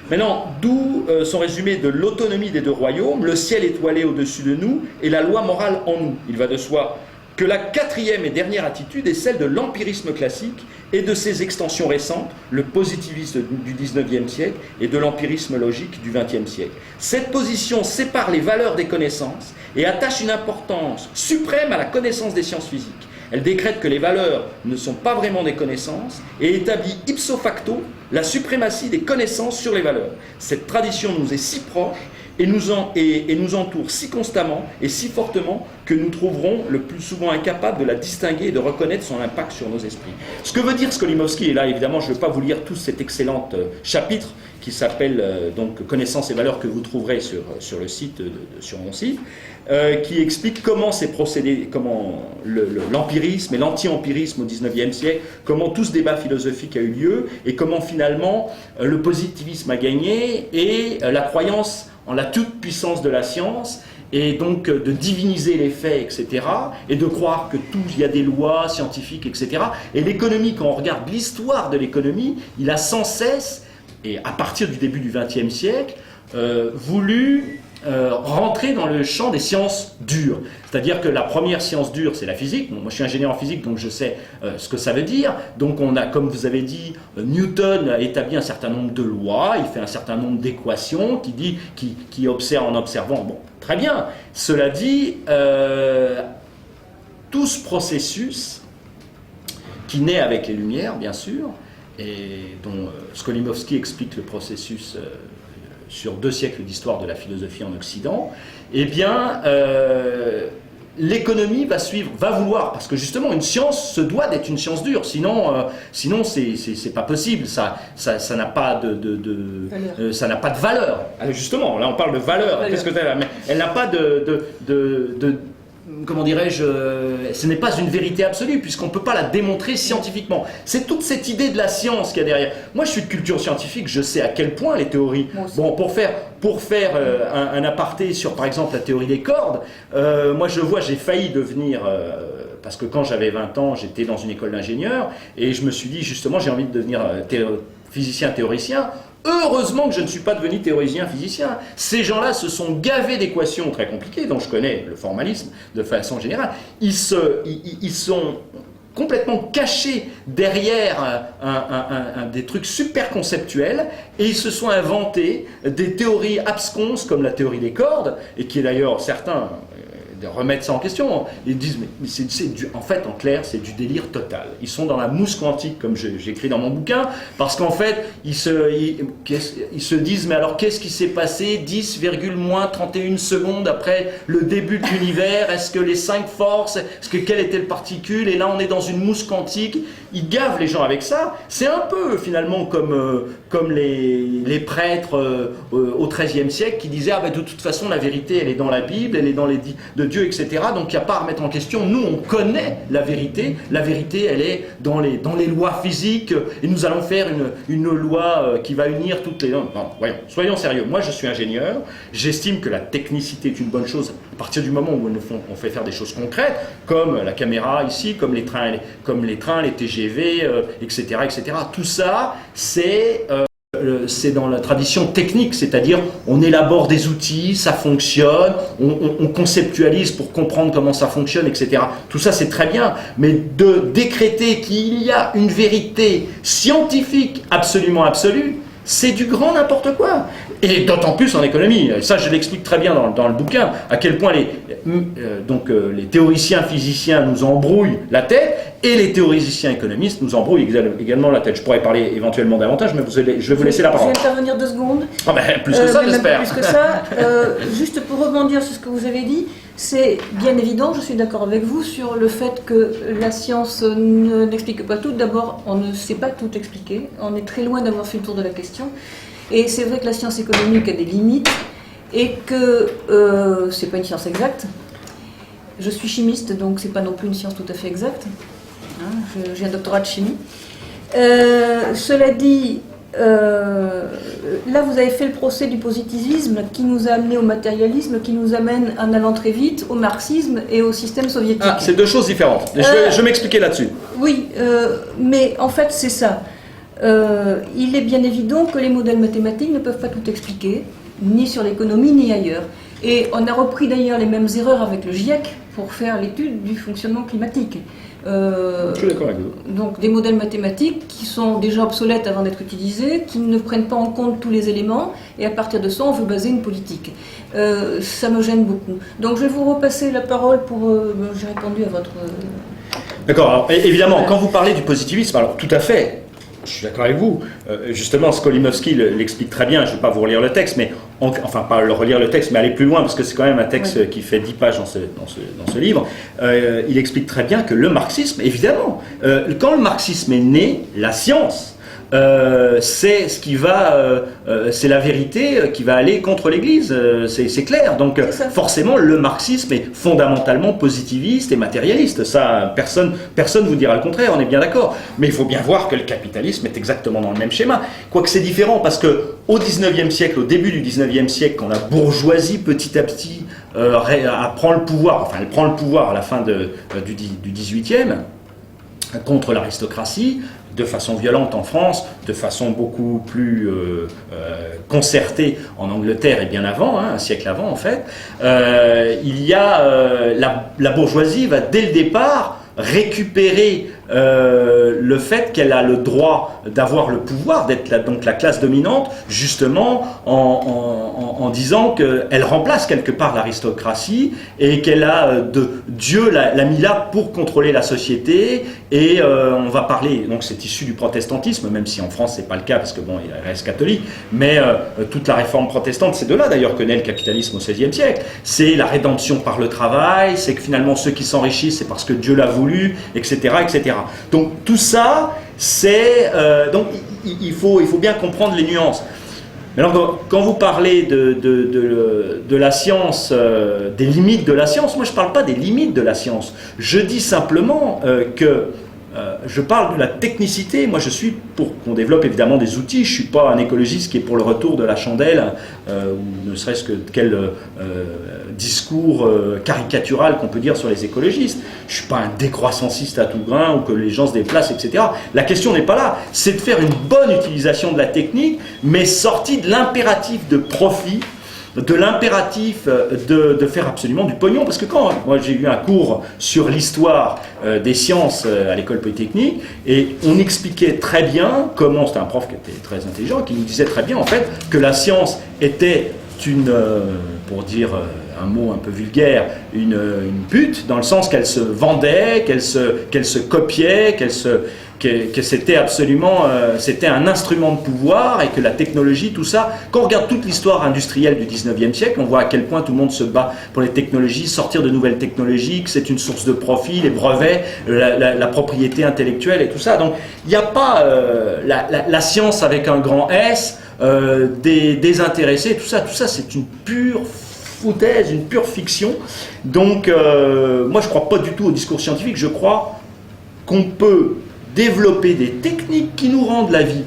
Maintenant, d'où sont résumés de l'autonomie des deux royaumes, le ciel étoilé au-dessus de nous et la loi morale en nous. Il va de soi que la quatrième et dernière attitude est celle de l'empirisme classique et de ses extensions récentes, le positivisme du XIXe siècle et de l'empirisme logique du XXe siècle. Cette position sépare les valeurs des connaissances et attache une importance suprême à la connaissance des sciences physiques. Elle décrète que les valeurs ne sont pas vraiment des connaissances et établit ipso facto la suprématie des connaissances sur les valeurs. Cette tradition nous est si proche et nous entoure si constamment et si fortement que nous trouverons le plus souvent incapables de la distinguer et de reconnaître son impact sur nos esprits. Ce que veut dire Skolimowski, et là évidemment je ne vais pas vous lire tout cet excellent chapitre qui s'appelle donc Connaissances et valeurs, que vous trouverez sur le site, sur mon site, qui explique comment ces procédés, comment l'empirisme et l'anti-empirisme au XIXe siècle, comment tout ce débat philosophique a eu lieu et comment finalement le positivisme a gagné et la croyance en la toute-puissance de la science, et donc de diviniser les faits, etc., et de croire que tout, il y a des lois scientifiques, etc. Et l'économie, quand on regarde l'histoire de l'économie, il a sans cesse, et à partir du début du XXe siècle, voulu rentrer dans le champ des sciences dures. C'est-à-dire que la première science dure, c'est la physique. Bon, moi, je suis ingénieur en physique, donc je sais ce que ça veut dire. Donc, on a, comme vous avez dit, Newton a établi un certain nombre de lois, il fait un certain nombre d'équations, qui observe en observant. Bon, très bien. Cela dit, tout ce processus, qui naît avec les Lumières, bien sûr, et dont Skolimowski explique le processus sur 2 siècles d'histoire de la philosophie en Occident, eh bien, l'économie va vouloir, parce que justement, une science se doit d'être une science dure, sinon c'est pas possible, ça n'a pas ça n'a pas de valeur. Alors justement, là on parle de valeur, qu'est-ce que elle n'a pas comment dirais-je, ce n'est pas une vérité absolue, puisqu'on ne peut pas la démontrer scientifiquement. C'est toute cette idée de la science qu'il y a derrière. Moi, je suis de culture scientifique, je sais à quel point les théories... Bon, pour faire un aparté sur, par exemple, la théorie des cordes, moi, j'ai failli devenir... parce que quand j'avais 20 ans, j'étais dans une école d'ingénieur, et je me suis dit, justement, j'ai envie de devenir physicien théoricien. Heureusement que je ne suis pas devenu théoricien-physicien. Ces gens-là se sont gavés d'équations très compliquées, dont je connais le formalisme de façon générale. Ils sont complètement cachés derrière des trucs super conceptuels, et ils se sont inventés des théories absconses comme la théorie des cordes, et qui est d'ailleurs, certains remettent ça en question. Ils disent, mais en fait, en clair, c'est du délire total. Ils sont dans la mousse quantique, comme j'écris dans mon bouquin, parce qu'en fait, ils se disent, mais alors qu'est-ce qui s'est passé 10,-31 secondes après le début de l'univers? Est-ce que les 5 forces, quelle était le particule? Et là, on est dans une mousse quantique. Ils gavent les gens avec ça. C'est un peu, finalement, comme les prêtres au XIIIe siècle qui disaient, ah ben, de toute façon, la vérité, elle est dans la Bible, elle est dans les de Dieu, etc. Donc il n'y a pas à remettre en question. Nous, on connaît la vérité. La vérité, elle est dans les lois physiques, et nous allons faire une loi qui va unir toutes les... Non, voyons, soyons sérieux. Moi, je suis ingénieur. J'estime que la technicité est une bonne chose à partir du moment où on fait faire des choses concrètes, comme la caméra ici, comme les trains, les TGV, etc., etc. Tout ça, c'est dans la tradition technique, c'est-à-dire on élabore des outils, ça fonctionne, on conceptualise pour comprendre comment ça fonctionne, etc. Tout ça c'est très bien, mais de décréter qu'il y a une vérité scientifique absolument absolue, c'est du grand n'importe quoi. Et d'autant plus en économie. Ça, je l'explique très bien dans le bouquin, à quel point les théoriciens physiciens nous embrouillent la tête, et les théoriciens économistes nous embrouillent également la tête. Je pourrais parler éventuellement davantage, mais je vais vous laisser la parole. Je vais intervenir 2 secondes. Ah ben, plus que ça, j'espère. Plus que ça. Juste pour rebondir sur ce que vous avez dit, c'est bien évident, je suis d'accord avec vous, sur le fait que la science n'explique pas tout. D'abord, on ne sait pas tout expliquer. On est très loin d'avoir fait le tour de la question. Et c'est vrai que la science économique a des limites et que c'est pas une science exacte. Je suis chimiste, donc c'est pas non plus une science tout à fait exacte. Hein, j'ai un doctorat de chimie. Cela dit, là vous avez fait le procès du positivisme qui nous a amené au matérialisme, qui nous amène en allant très vite au marxisme et au système soviétique. Ah, c'est 2 choses différentes. Je vais m'expliquer là-dessus. Oui, mais en fait c'est ça. Il est bien évident que les modèles mathématiques ne peuvent pas tout expliquer, ni sur l'économie, ni ailleurs. Et on a repris d'ailleurs les mêmes erreurs avec le GIEC pour faire l'étude du fonctionnement climatique. Je suis d'accord avec vous. Donc des modèles mathématiques qui sont déjà obsolètes avant d'être utilisés, qui ne prennent pas en compte tous les éléments, et à partir de ça, on veut baser une politique. Ça me gêne beaucoup. Donc je vais vous repasser la parole pour... j'ai répondu à D'accord, alors évidemment, quand vous parlez du positivisme, alors tout à fait, je suis d'accord avec vous. Justement, Skolimowski l'explique très bien, je ne vais pas vous relire le texte, mais enfin pas le relire le texte, mais aller plus loin, parce que c'est quand même un texte qui fait 10 pages dans ce livre. Il explique très bien que le marxisme, évidemment, quand le marxisme est né, la science, c'est ce qui va, c'est la vérité qui va aller contre l'Église, c'est clair. Donc forcément, le marxisme est fondamentalement positiviste et matérialiste. Ça, personne vous dira le contraire. On est bien d'accord. Mais il faut bien voir que le capitalisme est exactement dans le même schéma. Quoique c'est différent, parce que au 19e siècle, au début du 19e siècle, quand la bourgeoisie petit à petit prend le pouvoir, enfin elle prend le pouvoir à la fin du 18e contre l'aristocratie, de façon violente en France, de façon beaucoup plus concertée en Angleterre et bien avant, un siècle avant en fait, il y a la bourgeoisie va dès le départ récupérer le fait qu'elle a le droit d'avoir le pouvoir, d'être donc la classe dominante, justement en disant qu'elle remplace quelque part l'aristocratie et qu'elle a Dieu l'a mis là pour contrôler la société. Et on va parler, donc c'est issu du protestantisme, même si en France c'est pas le cas parce que bon, il reste catholique, mais toute la réforme protestante, c'est de là d'ailleurs que naît le capitalisme au XVIe siècle. C'est la rédemption par le travail, c'est que finalement ceux qui s'enrichissent c'est parce que Dieu l'a voulu, etc., etc. Donc tout ça, c'est donc il faut bien comprendre les nuances. Alors, quand vous parlez de la science, des limites de la science, moi je ne parle pas des limites de la science. Je dis simplement que je parle de la technicité. Moi je suis pour qu'on développe évidemment des outils. Je ne suis pas un écologiste qui est pour le retour de la chandelle, ou ne serait-ce que quel discours caricatural qu'on peut dire sur les écologistes. Je ne suis pas un décroissanciste à tout grain ou que les gens se déplacent, etc. La question n'est pas là. C'est de faire une bonne utilisation de la technique, mais sortie de l'impératif de profit, de l'impératif de faire absolument du pognon. Parce que quand moi j'ai eu un cours sur l'histoire des sciences à l'école polytechnique, et on expliquait très bien comment, c'était un prof qui était très intelligent, qui nous disait très bien en fait que la science était une, pour dire un mot un peu vulgaire, une pute, dans le sens qu'elle se vendait, qu'elle se copiait, que c'était absolument, c'était un instrument de pouvoir, et que la technologie, tout ça, quand on regarde toute l'histoire industrielle du 19e siècle, on voit à quel point tout le monde se bat pour les technologies, sortir de nouvelles technologies, que c'est une source de profit, les brevets, la propriété intellectuelle et tout ça. Donc il n'y a pas la science avec un grand S, des intéressés, tout ça c'est une pure foutaise, une pure fiction. Donc moi je ne crois pas du tout au discours scientifique, je crois qu'on peut développer des techniques qui nous rendent la vie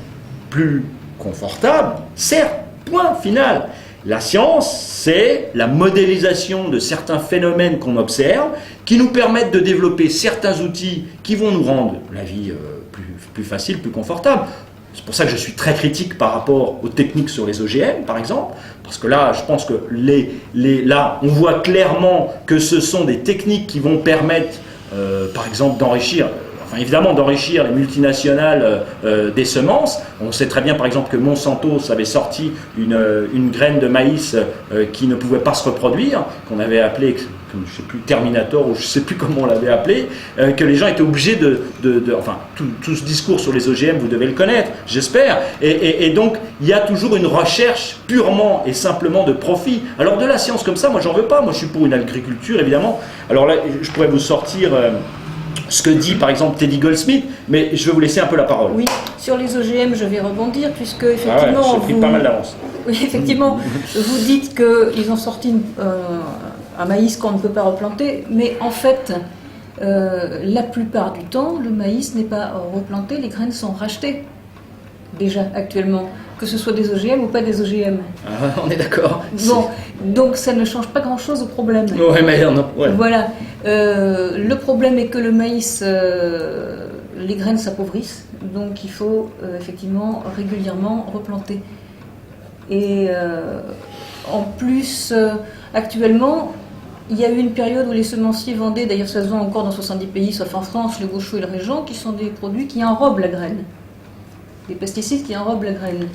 plus confortable, certes, point final. La science, c'est la modélisation de certains phénomènes qu'on observe, qui nous permettent de développer certains outils qui vont nous rendre la vie plus facile, plus confortable. C'est pour ça que je suis très critique par rapport aux techniques sur les OGM, par exemple, parce que là, je pense que là, on voit clairement que ce sont des techniques qui vont permettre, par exemple, d'enrichir les multinationales des semences. On sait très bien par exemple que Monsanto avait sorti une graine de maïs qui ne pouvait pas se reproduire, qu'on avait appelé, je ne sais plus, Terminator, ou je ne sais plus comment on l'avait appelé, que les gens étaient obligés enfin tout ce discours sur les OGM, vous devez le connaître, j'espère, et donc il y a toujours une recherche purement et simplement de profit. Alors de la science comme ça, moi j'en veux pas, moi je suis pour une agriculture évidemment. Alors là, je pourrais vous sortir ce que dit par exemple Teddy Goldsmith, mais je vais vous laisser un peu la parole. Oui, sur les OGM, je vais rebondir, puisque effectivement, j'ai pris pas mal d'avance. Oui, effectivement, vous dites qu'ils ont sorti un maïs qu'on ne peut pas replanter, mais en fait, la plupart du temps, le maïs n'est pas replanté, les graines sont rachetées, déjà, actuellement, que ce soit des OGM ou pas des OGM. Ah, on est d'accord. Bon, donc ça ne change pas grand-chose au problème. Ouais, mais non, ouais. Voilà. Le problème est que le maïs, les graines s'appauvrissent, donc il faut effectivement régulièrement replanter. Et en plus, actuellement, il y a eu une période où les semenciers vendaient, d'ailleurs ça se vend encore dans 70 pays, sauf en France, le Gaucho et le Régent, qui sont des produits qui enrobent la graine. Des pesticides qui enrobent la graine.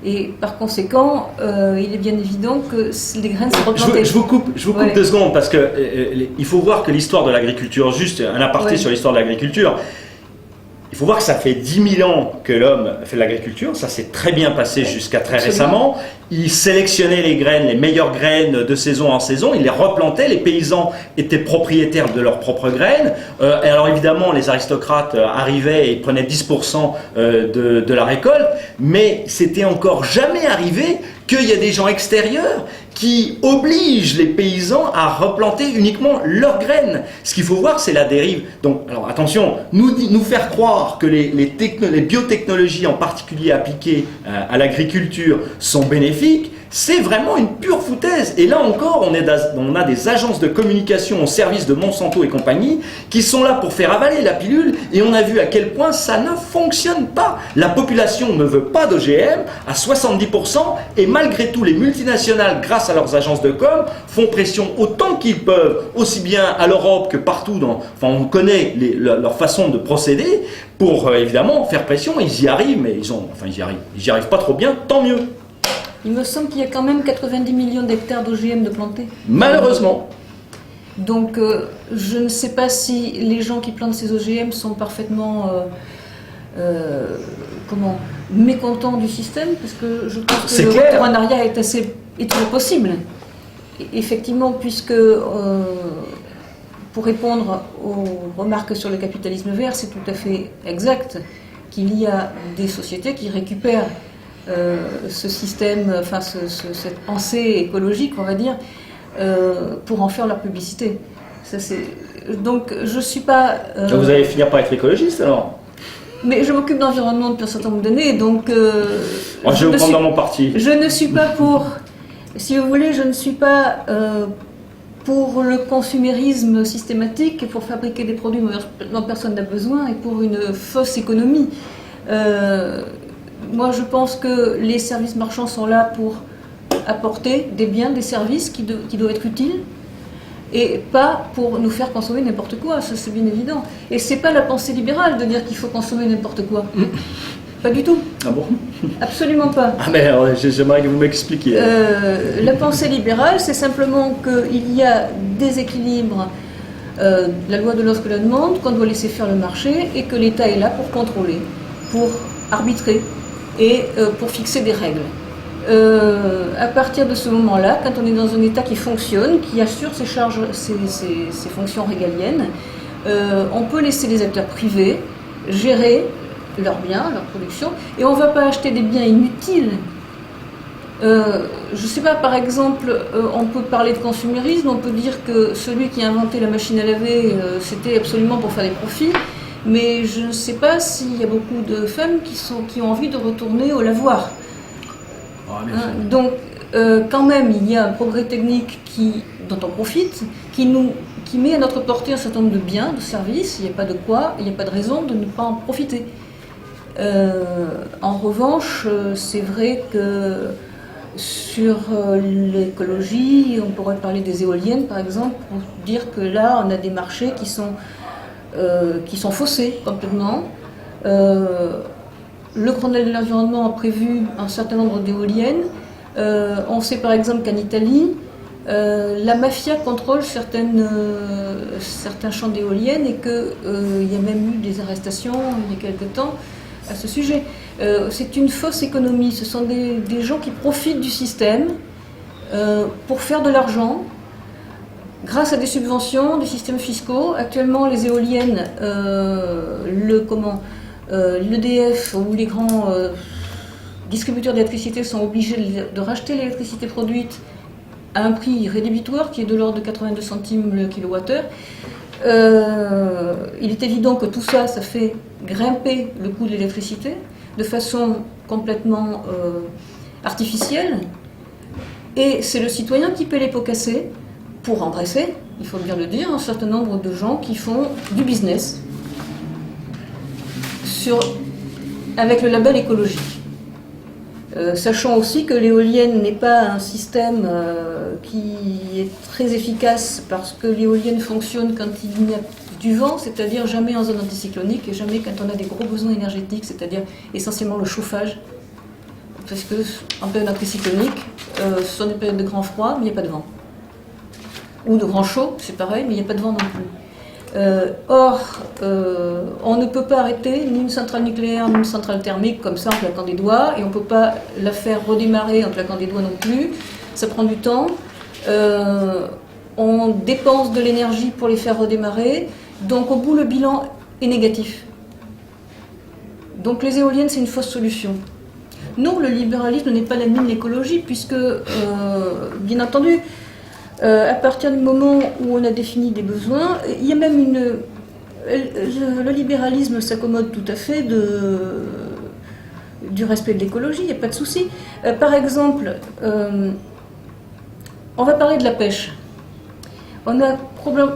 Et par conséquent, il est bien évident que les graines sont replantées. Je vous coupe 2 secondes parce que il faut voir que l'histoire de l'agriculture, juste un aparté sur l'histoire de l'agriculture, il faut voir que ça fait 10 000 ans que l'homme fait de l'agriculture, ça s'est très bien passé jusqu'à très récemment. Il sélectionnait les graines, les meilleures graines de saison en saison, il les replantait, les paysans étaient propriétaires de leurs propres graines. Et alors évidemment, les aristocrates arrivaient et prenaient 10% de la récolte, mais c'était encore jamais arrivé qu'il y a des gens extérieurs qui obligent les paysans à replanter uniquement leurs graines. Ce qu'il faut voir, c'est la dérive. Donc, alors attention, nous faire croire que les biotechnologies, en particulier appliquées à l'agriculture, sont bénéfiques, c'est vraiment une pure foutaise. Et là encore, on a des agences de communication au service de Monsanto et compagnie qui sont là pour faire avaler la pilule, et on a vu à quel point ça ne fonctionne pas. La population ne veut pas d'OGM à 70%, et malgré tout, les multinationales, grâce à leurs agences de com, font pression autant qu'ils peuvent, aussi bien à l'Europe que partout. On connaît leur façon de procéder pour évidemment faire pression. Ils y arrivent, mais ils y arrivent pas trop bien, tant mieux. Il me semble qu'il y a quand même 90 millions d'hectares d'OGM de plantés. Malheureusement. Donc je ne sais pas si les gens qui plantent ces OGM sont parfaitement mécontents du système, parce que je pense que le retour en arrière est toujours possible. Effectivement, puisque pour répondre aux remarques sur le capitalisme vert, c'est tout à fait exact qu'il y a des sociétés qui récupèrent ce système, cette pensée écologique, on va dire, pour en faire leur publicité. Donc je suis pas... Vous allez finir par être écologiste alors? Mais je m'occupe d'environnement depuis un certain nombre d'années, donc... je vais vous prendre dans mon parti. Je ne suis pas pour... Si vous voulez, je ne suis pas pour le consumérisme systématique et pour fabriquer des produits dont personne n'a besoin et pour une fausse économie. Moi, je pense que les services marchands sont là pour apporter des biens, des services qui doivent être utiles, et pas pour nous faire consommer n'importe quoi, ça c'est bien évident. Et c'est pas la pensée libérale de dire qu'il faut consommer n'importe quoi. Pas du tout. Ah bon? Absolument pas. Ah mais j'aimerais que vous m'expliquiez. La pensée libérale, c'est simplement qu'il y a des équilibres, la loi de l'offre que la demande, qu'on doit laisser faire le marché, et que l'État est là pour contrôler, pour arbitrer et pour fixer des règles. À partir de ce moment-là, quand on est dans un État qui fonctionne, qui assure ses charges, ses fonctions régaliennes, on peut laisser les acteurs privés gérer leurs biens, leur production, et on ne va pas acheter des biens inutiles. Je ne sais pas, par exemple, on peut parler de consumérisme, on peut dire que celui qui a inventé la machine à laver, c'était absolument pour faire des profits, mais je ne sais pas s'il y a beaucoup de femmes qui ont envie de retourner au lavoir. Donc, quand même, il y a un progrès technique dont on profite, qui met à notre portée un certain nombre de biens, de services. Il n'y a pas de raison de ne pas en profiter. En revanche, c'est vrai que sur l'écologie, on pourrait parler des éoliennes, par exemple, pour dire que là, on a des marchés qui sont faussés complètement. Le Grenelle de l'environnement a prévu un certain nombre d'éoliennes. On sait par exemple qu'en Italie, la mafia contrôle certains champs d'éoliennes et qu'il y a même eu des arrestations il y a quelque temps à ce sujet. C'est une fausse économie. Ce sont des gens qui profitent du système pour faire de l'argent grâce à des subventions, des systèmes fiscaux. Actuellement, les éoliennes, l'EDF ou les grands distributeurs d'électricité sont obligés de racheter l'électricité produite à un prix rédhibitoire qui est de l'ordre de 82 centimes le kilowattheure. Il est évident que tout ça, ça fait grimper le coût de l'électricité de façon complètement artificielle, et c'est le citoyen qui paie les pots cassés pour embrasser, il faut bien le dire, un certain nombre de gens qui font du business avec le label écologique. Sachant aussi que l'éolienne n'est pas un système qui est très efficace, parce que l'éolienne fonctionne quand il n'y a du vent, c'est-à-dire jamais en zone anticyclonique et jamais quand on a des gros besoins énergétiques, c'est-à-dire essentiellement le chauffage parce que en période anticyclonique, ce sont des périodes de grand froid, mais il n'y a pas de vent. Ou de grand chaud, c'est pareil, mais il n'y a pas de vent non plus. Or, on ne peut pas arrêter ni une centrale nucléaire, ni une centrale thermique comme ça en claquant des doigts, et on ne peut pas la faire redémarrer en claquant des doigts non plus. Ça prend du temps. On dépense de l'énergie pour les faire redémarrer, donc au bout le bilan est négatif. Donc les éoliennes, c'est une fausse solution. Non, le libéralisme n'est pas l'ennemi de l'écologie, puisque, bien entendu, à partir du moment où on a défini des besoins, il y a même une... Le libéralisme s'accommode tout à fait du respect de l'écologie, il n'y a pas de souci. Par exemple, on va parler de la pêche. On a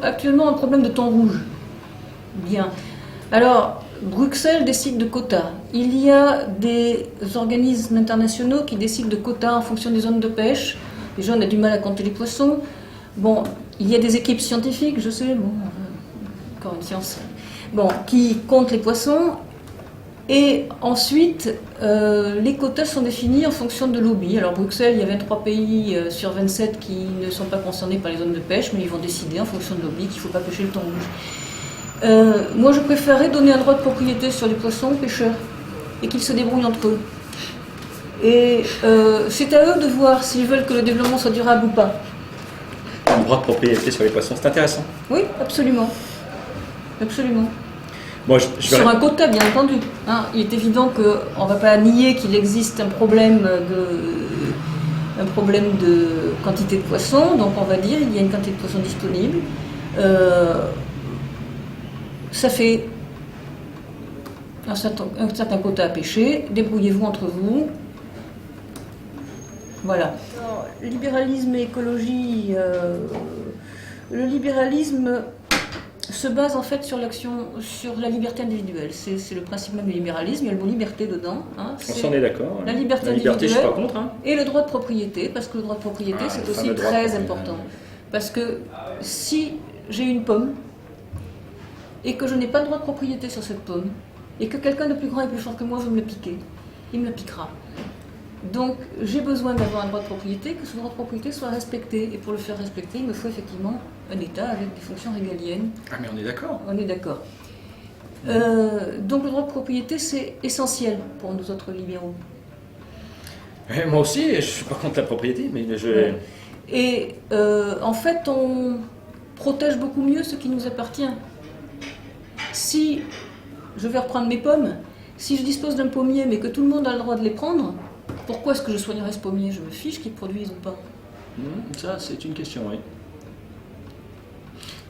actuellement un problème de thon rouge. Bien. Alors, Bruxelles décide de quotas. Il y a des organismes internationaux qui décident de quotas en fonction des zones de pêche. Déjà, on a du mal à compter les poissons. Bon, il y a des équipes scientifiques, je sais, bon, encore une science, bon, qui comptent les poissons. Et ensuite, les quotas sont définis en fonction de lobbies. Alors, Bruxelles, il y a 23 pays sur 27 qui ne sont pas concernés par les zones de pêche, mais ils vont décider en fonction de lobbies qu'il ne faut pas pêcher le thon rouge. Moi, je préférerais donner un droit de propriété sur les poissons aux pêcheurs et qu'ils se débrouillent entre eux. Et c'est à eux de voir s'ils veulent que le développement soit durable ou pas. Un droit de propriété sur les poissons, c'est intéressant. Oui, absolument. Absolument. Moi, sur un quota, bien entendu. Hein, il est évident qu'on ne va pas nier qu'il existe un problème de quantité de poissons, donc on va dire il y a une quantité de poissons disponible. Ça fait un certain quota à pêcher, débrouillez-vous entre vous. Voilà. Alors, libéralisme et écologie, le libéralisme se base en fait sur l'action, sur la liberté individuelle. C'est le principe même du libéralisme, il y a le mot liberté dedans. Hein. On s'en est d'accord. La liberté individuelle, je suis pas contre. Hein. Et le droit de propriété, parce que le droit de propriété c'est aussi très important. Parce que si j'ai une pomme, et que je n'ai pas de droit de propriété sur cette pomme, et que quelqu'un de plus grand et plus fort que moi veut me le piquer, il me le piquera. Donc j'ai besoin d'avoir un droit de propriété, que ce droit de propriété soit respecté. Et pour le faire respecter, il me faut effectivement un État avec des fonctions régaliennes. Ah mais on est d'accord. On est d'accord. Donc le droit de propriété, c'est essentiel pour nous autres libéraux. Moi aussi, je ne suis pas contre la propriété, mais je... Ouais. Et en fait, on protège beaucoup mieux ce qui nous appartient. Si je vais reprendre mes pommes, si je dispose d'un pommier mais que tout le monde a le droit de les prendre, pourquoi est-ce que je soignerais ce pommier? Je me fiche qu'ils produisent ou pas. Ça, c'est une question, oui.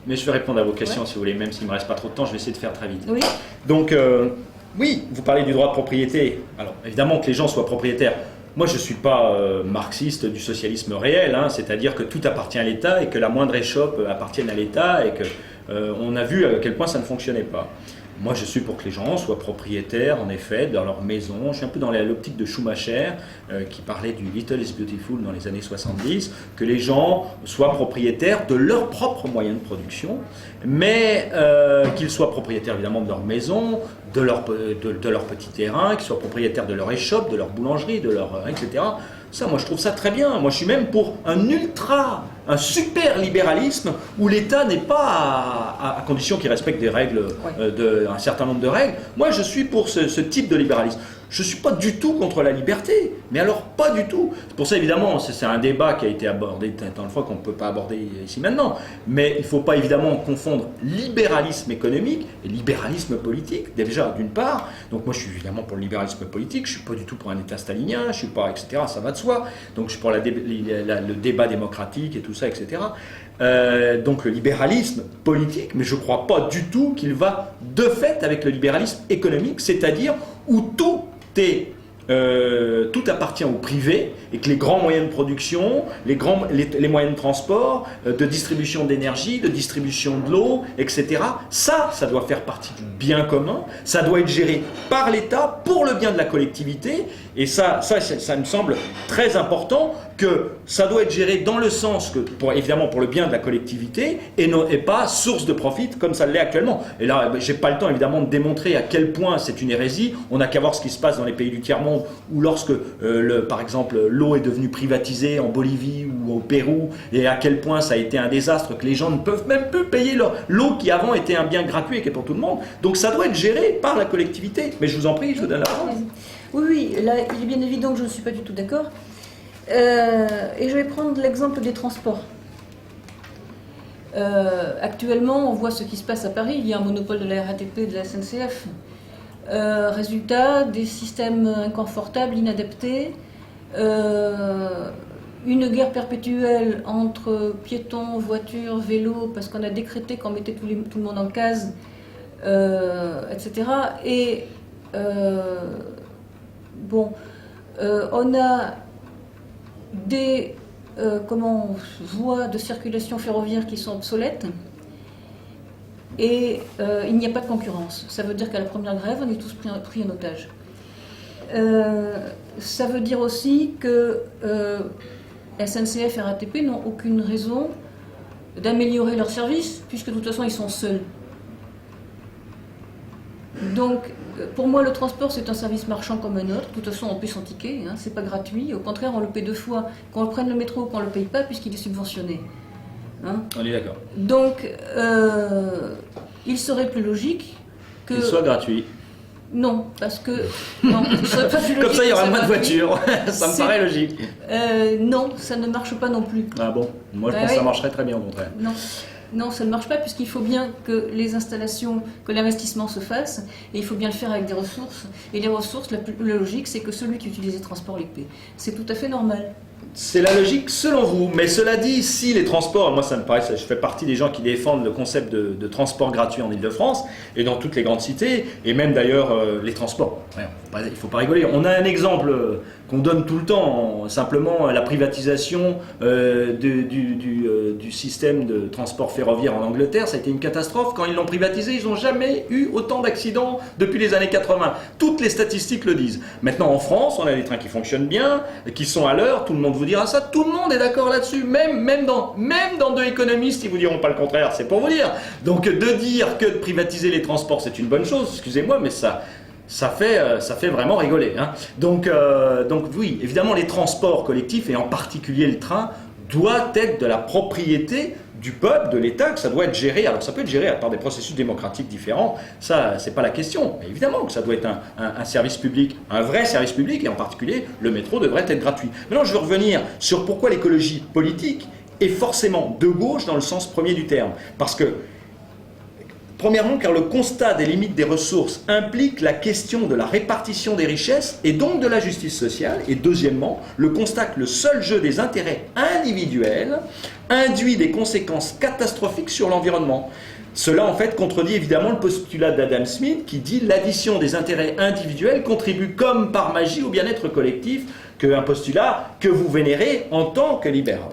Mais je vais répondre à vos questions si vous voulez, même s'il ne me reste pas trop de temps, je vais essayer de faire très vite. Oui. Donc, oui, vous parlez du droit de propriété. Alors, évidemment que les gens soient propriétaires. Moi, je ne suis pas marxiste du socialisme réel, hein, c'est-à-dire que tout appartient à l'État et que la moindre échoppe appartienne à l'État et qu'on a vu à quel point ça ne fonctionnait pas. Moi, je suis pour que les gens soient propriétaires, en effet, dans leur maison. Je suis un peu dans l'optique de Schumacher, qui parlait du Little is Beautiful dans les années 70, que les gens soient propriétaires de leurs propres moyens de production, mais qu'ils soient propriétaires, évidemment, de leur maison, de leur petit terrain, qu'ils soient propriétaires de leur échoppe, de leur boulangerie, etc. Ça, moi, je trouve ça très bien. Moi, je suis même pour un super libéralisme où l'État n'est pas, à condition qu'il respecte des règles, un certain nombre de règles. Moi, je suis pour ce type de libéralisme. Je ne suis pas du tout contre la liberté, mais alors pas du tout. C'est pour ça, évidemment, c'est un débat qui a été abordé tant de fois qu'on ne peut pas aborder ici maintenant. Mais il ne faut pas évidemment confondre libéralisme économique et libéralisme politique, déjà d'une part. Donc moi, je suis évidemment pour le libéralisme politique, je ne suis pas du tout pour un État stalinien, je ne suis pas, etc., ça va de soi. Donc je suis pour le débat démocratique et tout ça, etc. Donc le libéralisme politique, mais je ne crois pas du tout qu'il va de fait avec le libéralisme économique, c'est-à-dire où tout appartient au privé et que les grands moyens de production, les moyens de transport, de distribution d'énergie, de distribution de l'eau, etc., ça doit faire partie du bien commun, ça doit être géré par l'État pour le bien de la collectivité Et ça me semble très important, que ça doit être géré dans le sens que, évidemment pour le bien de la collectivité, et pas source de profit comme ça l'est actuellement. Et là, j'ai pas le temps évidemment de démontrer à quel point c'est une hérésie. On n'a qu'à voir ce qui se passe dans les pays du tiers-monde, où lorsque, par exemple, l'eau est devenue privatisée en Bolivie ou au Pérou, et à quel point ça a été un désastre, que les gens ne peuvent même plus payer l'eau qui avant était un bien gratuit et qui est pour tout le monde. Donc ça doit être géré par la collectivité. Mais je vous en prie, je vous donne la parole. Oui, là, il est bien évident que je ne suis pas du tout d'accord. Et je vais prendre l'exemple des transports. Actuellement, on voit ce qui se passe à Paris. Il y a un monopole de la RATP et de la SNCF. Résultat, des systèmes inconfortables, inadaptés, une guerre perpétuelle entre piétons, voitures, vélos, parce qu'on a décrété qu'on mettait tout le monde en case, etc. Et on a des voies de circulation ferroviaire qui sont obsolètes et il n'y a pas de concurrence. Ça veut dire qu'à la première grève, on est tous pris en otage. Ça veut dire aussi que SNCF et RATP n'ont aucune raison d'améliorer leur service, puisque de toute façon ils sont seuls. Donc, pour moi, le transport, c'est un service marchand comme un autre. De toute façon, on paie son ticket, hein, c'est pas gratuit. Au contraire, on le paie 2 fois. Qu'on prenne le métro ou qu'on le paye pas, puisqu'il est subventionné. Hein. On est d'accord. Donc, il serait plus logique que... Qu'il soit gratuit. Non, parce que... Non, il serait pas plus logique. Comme ça, il y aura moins de voitures. Ça me paraît logique. Non, ça ne marche pas non plus. Ah bon? Moi, je pense que ça marcherait très bien, au contraire. Non, ça ne marche pas puisqu'il faut bien que les installations, que l'investissement se fasse et il faut bien le faire avec des ressources. Et les ressources, la logique, c'est que celui qui utilise les transports les paie. C'est tout à fait normal. C'est la logique selon vous, mais cela dit, si les transports, moi ça me paraît, je fais partie des gens qui défendent le concept de transport gratuit en Ile-de-France et dans toutes les grandes cités, et même d'ailleurs les transports. Ouais, il ne faut pas rigoler. On a un exemple qu'on donne tout le temps, simplement la privatisation du système de transport ferroviaire en Angleterre, ça a été une catastrophe. Quand ils l'ont privatisé, ils n'ont jamais eu autant d'accidents depuis les années 80. Toutes les statistiques le disent. Maintenant en France, on a des trains qui fonctionnent bien, qui sont à l'heure, tout le monde vous dira ça, tout le monde est d'accord là-dessus, même dans deux économistes, ils vous diront pas le contraire, c'est pour vous dire. Donc de dire que de privatiser les transports c'est une bonne chose, excusez-moi, mais ça fait vraiment rigoler. Hein. Donc oui, évidemment les transports collectifs, et en particulier le train, doit être de la propriété du peuple, de l'État, que ça doit être géré. Alors ça peut être géré par des processus démocratiques différents, ça c'est pas la question. Mais évidemment que ça doit être un service public, un vrai service public, et en particulier le métro devrait être gratuit. Maintenant je veux revenir sur pourquoi l'écologie politique est forcément de gauche dans le sens premier du terme. Parce que premièrement, car le constat des limites des ressources implique la question de la répartition des richesses et donc de la justice sociale. Et deuxièmement, le constat que le seul jeu des intérêts individuels induit des conséquences catastrophiques sur l'environnement. Cela, en fait, contredit évidemment le postulat d'Adam Smith qui dit « l'addition des intérêts individuels contribue comme par magie au bien-être collectif », un postulat que vous vénérez en tant que libéral.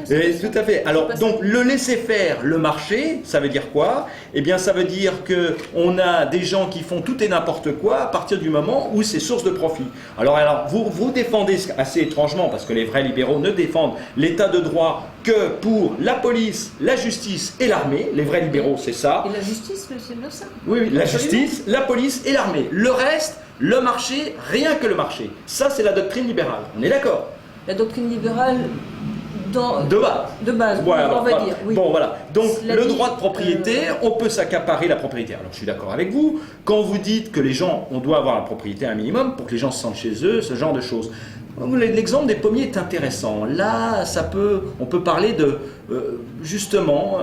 Tout à fait. Alors, donc, le laisser faire, le marché, ça veut dire quoi? Eh bien, ça veut dire qu'on a des gens qui font tout et n'importe quoi à partir du moment où c'est source de profit. Alors vous défendez assez étrangement, parce que les vrais libéraux ne défendent l'état de droit que pour la police, la justice et l'armée. Les vrais libéraux, c'est ça. Et la justice, c'est bien ça. Oui, la justice, la police et l'armée. Le reste, le marché, rien que le marché. Ça, c'est la doctrine libérale. On est d'accord? La doctrine libérale de base, voilà, on va dire. Oui. Bon, voilà. Donc, le droit de propriété, on peut s'accaparer la propriété. Alors, je suis d'accord avec vous. Quand vous dites que les gens, on doit avoir la propriété un minimum pour que les gens se sentent chez eux, ce genre de choses. L'exemple des pommiers est intéressant. Là, on peut parler de, justement,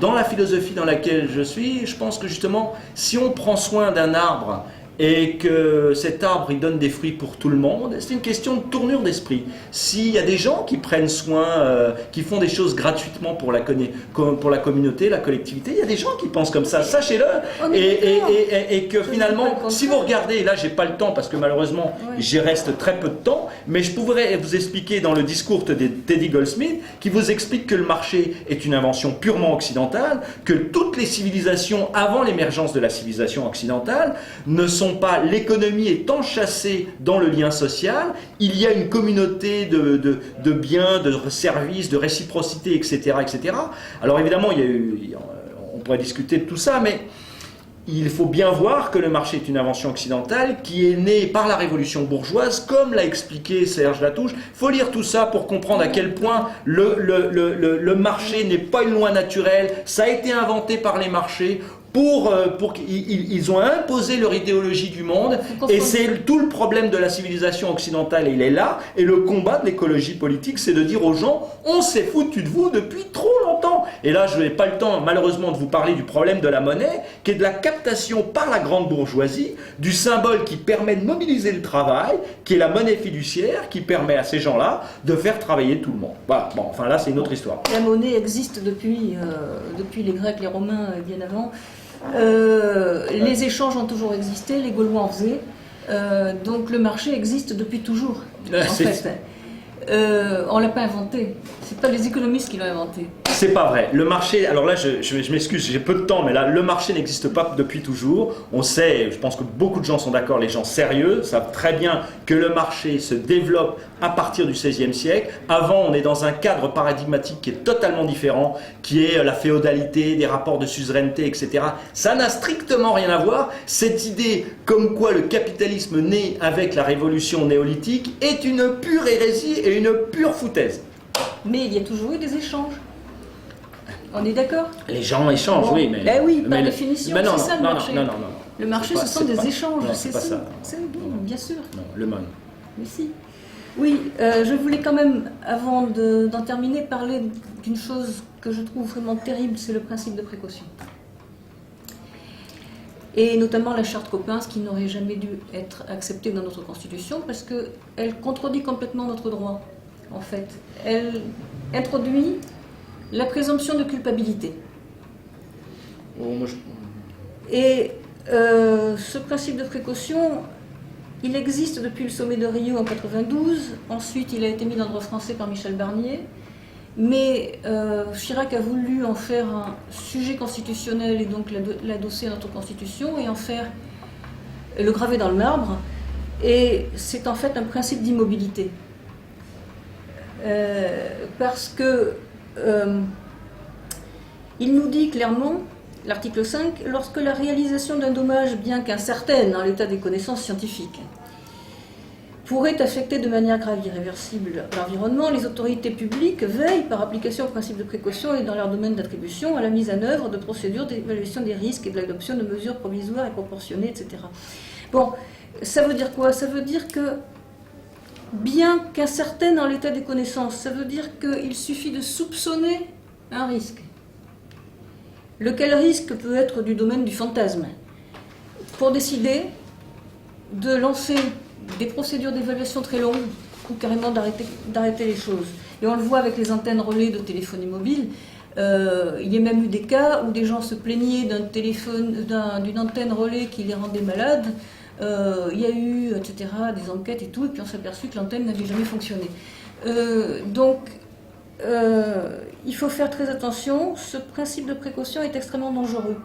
dans la philosophie dans laquelle je suis, je pense que justement, si on prend soin d'un arbre et que cet arbre il donne des fruits pour tout le monde, c'est une question de tournure d'esprit. S'il y a des gens qui prennent soin, qui font des choses gratuitement pour la communauté, la collectivité, il y a des gens qui pensent comme ça, sachez-le, et que finalement, si vous regardez, là j'ai pas le temps parce que malheureusement j'y reste très peu de temps, mais je pourrais vous expliquer dans le discours de Teddy Goldsmith, qui vous explique que le marché est une invention purement occidentale, que toutes les civilisations avant l'émergence de la civilisation occidentale ne sont sont pas, l'économie est enchâssée dans le lien social, il y a une communauté de biens, de services, de réciprocité, etc., etc. Alors évidemment, on pourrait discuter de tout ça, mais il faut bien voir que le marché est une invention occidentale qui est née par la révolution bourgeoise, comme l'a expliqué Serge Latouche. Il faut lire tout ça pour comprendre à quel point le marché n'est pas une loi naturelle, ça a été inventé par les marchés. Ils ont imposé leur idéologie du monde, et c'est tout le problème de la civilisation occidentale, il est là, et le combat de l'écologie politique, c'est de dire aux gens, on s'est foutu de vous depuis trop longtemps. Et là, je n'ai pas le temps, malheureusement, de vous parler du problème de la monnaie, qui est de la captation par la grande bourgeoisie, du symbole qui permet de mobiliser le travail, qui est la monnaie fiduciaire, qui permet à ces gens-là de faire travailler tout le monde. Voilà, bon, enfin là, c'est une autre histoire. La monnaie existe depuis les Grecs, les Romains, bien avant. Les échanges ont toujours existé, les Gaulois en faisaient, donc le marché existe depuis toujours. En fait, on l'a pas inventé. C'est pas les économistes qui l'ont inventé. C'est pas vrai. Le marché, alors là, je m'excuse, j'ai peu de temps, mais là, le marché n'existe pas depuis toujours. On sait, je pense que beaucoup de gens sont d'accord, les gens sérieux savent très bien que le marché se développe à partir du XVIe siècle. Avant, on est dans un cadre paradigmatique qui est totalement différent, qui est la féodalité, des rapports de suzeraineté, etc. Ça n'a strictement rien à voir. Cette idée comme quoi le capitalisme né avec la révolution néolithique est une pure hérésie et une pure foutaise. Mais il y a toujours eu des échanges. On est d'accord? Les gens échangent, bon, oui, mais... Ben oui, par définition, c'est ça le marché. Non. Le marché, ce sont des échanges, c'est pas ça. ça. Bien sûr. Non, le monde. Mais si. Oui, je voulais quand même, avant d'en terminer, parler d'une chose que je trouve vraiment terrible, c'est le principe de précaution. Et notamment la charte Coppens, qui n'aurait jamais dû être acceptée dans notre Constitution, parce qu'elle contredit complètement notre droit, en fait. Elle introduit la présomption de culpabilité. Et ce principe de précaution, il existe depuis le sommet de Rio en 92. Ensuite, il a été mis dans le droit français par Michel Barnier. Mais Chirac a voulu en faire un sujet constitutionnel et donc l'adosser à notre Constitution et en faire le graver dans le marbre. Et c'est en fait un principe d'immobilité. Parce que il nous dit clairement, l'article 5, lorsque la réalisation d'un dommage, bien qu'incertaine dans l'état des connaissances scientifiques, pourrait affecter de manière grave et irréversible l'environnement, les autorités publiques veillent, par application au principe de précaution et dans leur domaine d'attribution, à la mise en œuvre de procédures d'évaluation des risques et de l'adoption de mesures provisoires et proportionnées, etc. Bon, ça veut dire quoi? Ça veut dire que, bien qu'incertaine dans l'état des connaissances, ça veut dire qu'il suffit de soupçonner un risque. Lequel risque peut être du domaine du fantasme, pour décider de lancer des procédures d'évaluation très longues ou carrément d'arrêter les choses. Et on le voit avec les antennes relais de téléphonie mobile. Il y a même eu des cas où des gens se plaignaient d'une antenne relais qui les rendait malades. Il y a eu, etc., des enquêtes et tout, et puis on s'est aperçu que l'antenne n'avait jamais fonctionné. Il faut faire très attention. Ce principe de précaution est extrêmement dangereux.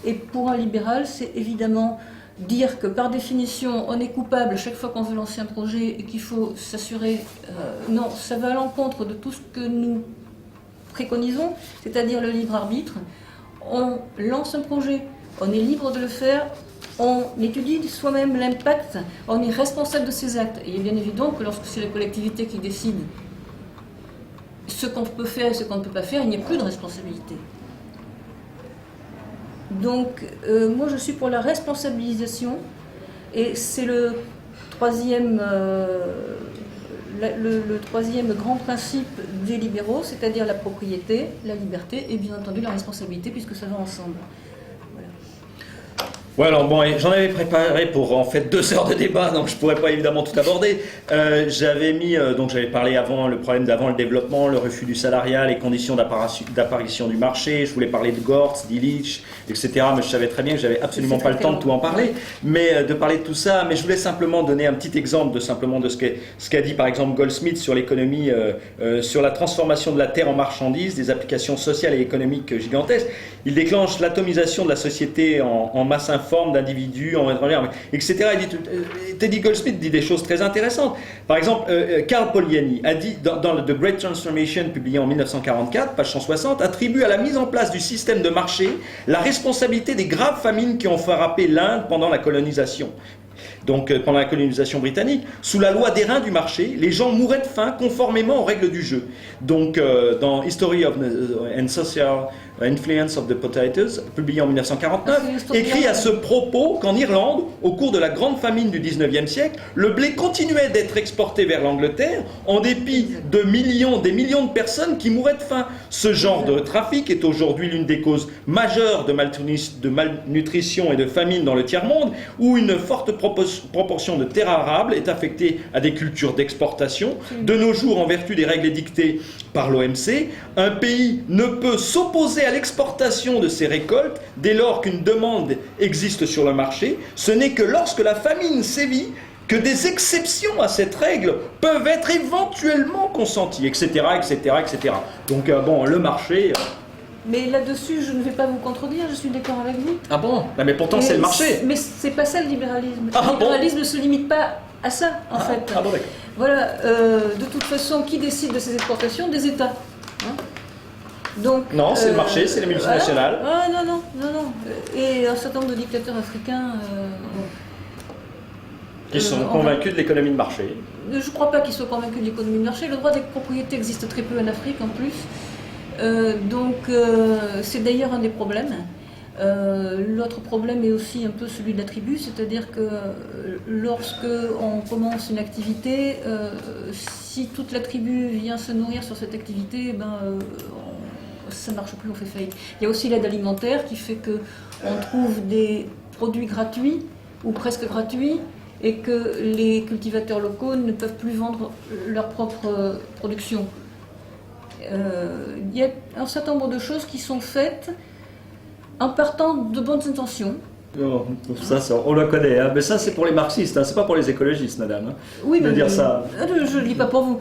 Et pour un libéral, c'est évidemment dire que par définition, on est coupable chaque fois qu'on veut lancer un projet et qu'il faut s'assurer... non, ça va à l'encontre de tout ce que nous préconisons, c'est-à-dire le libre arbitre. On lance un projet, on est libre de le faire, on étudie soi-même l'impact, on est responsable de ses actes. Et il est bien évident que lorsque c'est la collectivité qui décide ce qu'on peut faire et ce qu'on ne peut pas faire, il n'y a plus de responsabilité. Donc, moi je suis pour la responsabilisation, et c'est le troisième grand principe des libéraux, c'est-à-dire la propriété, la liberté et bien entendu la responsabilité, puisque ça va ensemble. Ouais, alors bon, j'en avais préparé pour en fait 2 heures de débat, donc je pourrais pas évidemment tout aborder. J'avais parlé avant, le problème d'avant le développement, le refus du salariat, les conditions d'apparition du marché. Je voulais parler de Gortz, d'Illich, etc. Mais je savais très bien que j'avais absolument pas le temps de tout en parler, mais de parler de tout ça. Mais je voulais simplement donner un petit exemple de ce qu'a dit par exemple Goldsmith sur l'économie, sur la transformation de la terre en marchandise, des applications sociales et économiques gigantesques. Il déclenche l'atomisation de la société en masse influente informe d'individus, etc. Teddy Goldsmith dit des choses très intéressantes. Par exemple, Karl Polanyi a dit, dans The Great Transformation, publié en 1944, page 160, attribue à la mise en place du système de marché la responsabilité des graves famines qui ont frappé l'Inde pendant la colonisation. Donc, pendant la colonisation britannique, sous la loi d'airain du marché, les gens mouraient de faim conformément aux règles du jeu. Donc, dans History of and Social Influence of the Potatoes, publié en 1949, écrit à ce propos qu'en Irlande, au cours de la grande famine du 19e siècle, le blé continuait d'être exporté vers l'Angleterre en dépit des millions de personnes qui mouraient de faim. Ce genre de trafic est aujourd'hui l'une des causes majeures de malnutrition et de famine dans le tiers-monde, où une forte proportion de terres arables est affectée à des cultures d'exportation. De nos jours, en vertu des règles édictées par l'OMC, un pays ne peut s'opposer à l'exportation de ses récoltes dès lors qu'une demande existe sur le marché. Ce n'est que lorsque la famine sévit que des exceptions à cette règle peuvent être éventuellement consenties, etc., etc., etc. Donc, bon, le marché... Mais là-dessus, je ne vais pas vous contredire, je suis d'accord avec vous. Ah bon? Mais pourtant, c'est le marché. Mais c'est pas ça le libéralisme. Ah, le libéralisme ne se limite pas à ça, en fait. Ah bon, d'accord. Voilà, de toute façon, qui décide de ces exportations? Des États. Hein? Donc, non, c'est le marché, c'est les multinationales. Voilà. Ah non. Et un certain nombre de dictateurs africains... qui sont convaincus de l'économie de marché. Je ne crois pas qu'ils soient convaincus de l'économie de marché. Le droit des propriétés existe très peu en Afrique, en plus. C'est d'ailleurs un des problèmes. L'autre problème est aussi un peu celui de la tribu, c'est-à-dire que lorsque on commence une activité, si toute la tribu vient se nourrir sur cette activité, ça ne marche plus, on fait faillite. Il y a aussi l'aide alimentaire qui fait qu'on trouve des produits gratuits ou presque gratuits et que les cultivateurs locaux ne peuvent plus vendre leur propre production. Il y a un certain nombre de choses qui sont faites en partant de bonnes intentions. Non, ça, on le connaît, hein. Mais ça c'est pour les marxistes, hein. C'est pas pour les écologistes, madame. Hein, oui, de dire ça. Je ne le dis pas pour vous.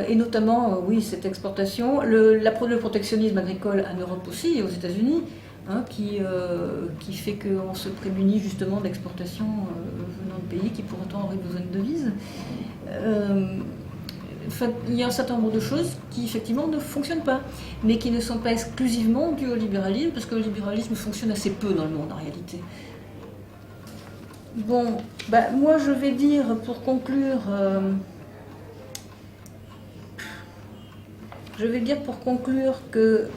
Et notamment, oui, cette exportation, le protectionnisme agricole en Europe aussi et aux États-Unis, hein, qui fait qu'on se prémunit justement d'exportations venant de pays qui pourtant auraient besoin de devises. Il y a un certain nombre de choses qui effectivement ne fonctionnent pas, mais qui ne sont pas exclusivement dues au libéralisme, parce que le libéralisme fonctionne assez peu dans le monde en réalité. Bon, moi je vais dire pour conclure, que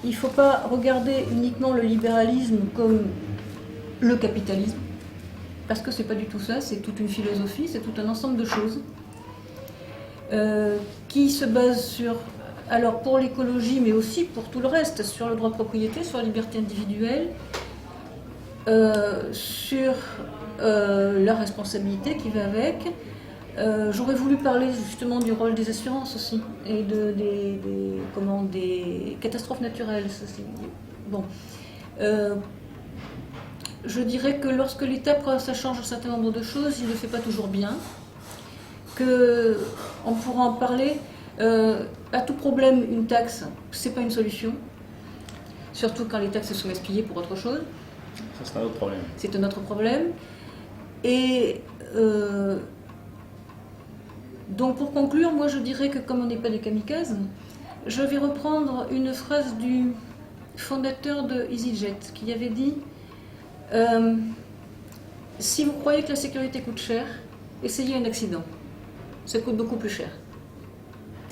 il ne faut pas regarder uniquement le libéralisme comme le capitalisme. Parce que c'est pas du tout ça, c'est toute une philosophie, c'est tout un ensemble de choses qui se basent sur, alors pour l'écologie, mais aussi pour tout le reste, sur le droit de propriété, sur la liberté individuelle, sur la responsabilité qui va avec. J'aurais voulu parler justement du rôle des assurances aussi, et des catastrophes naturelles. Bon. Je dirais que lorsque l'État ça change un certain nombre de choses, il ne le fait pas toujours bien, qu'on pourra en parler. À tout problème, une taxe, c'est pas une solution, surtout quand les taxes sont gaspillées pour autre chose. Ça, c'est un autre problème. C'est un autre problème. Et donc pour conclure, moi je dirais que comme on n'est pas des kamikazes, je vais reprendre une phrase du fondateur de EasyJet qui avait dit si vous croyez que la sécurité coûte cher, essayez un accident. Ça coûte beaucoup plus cher.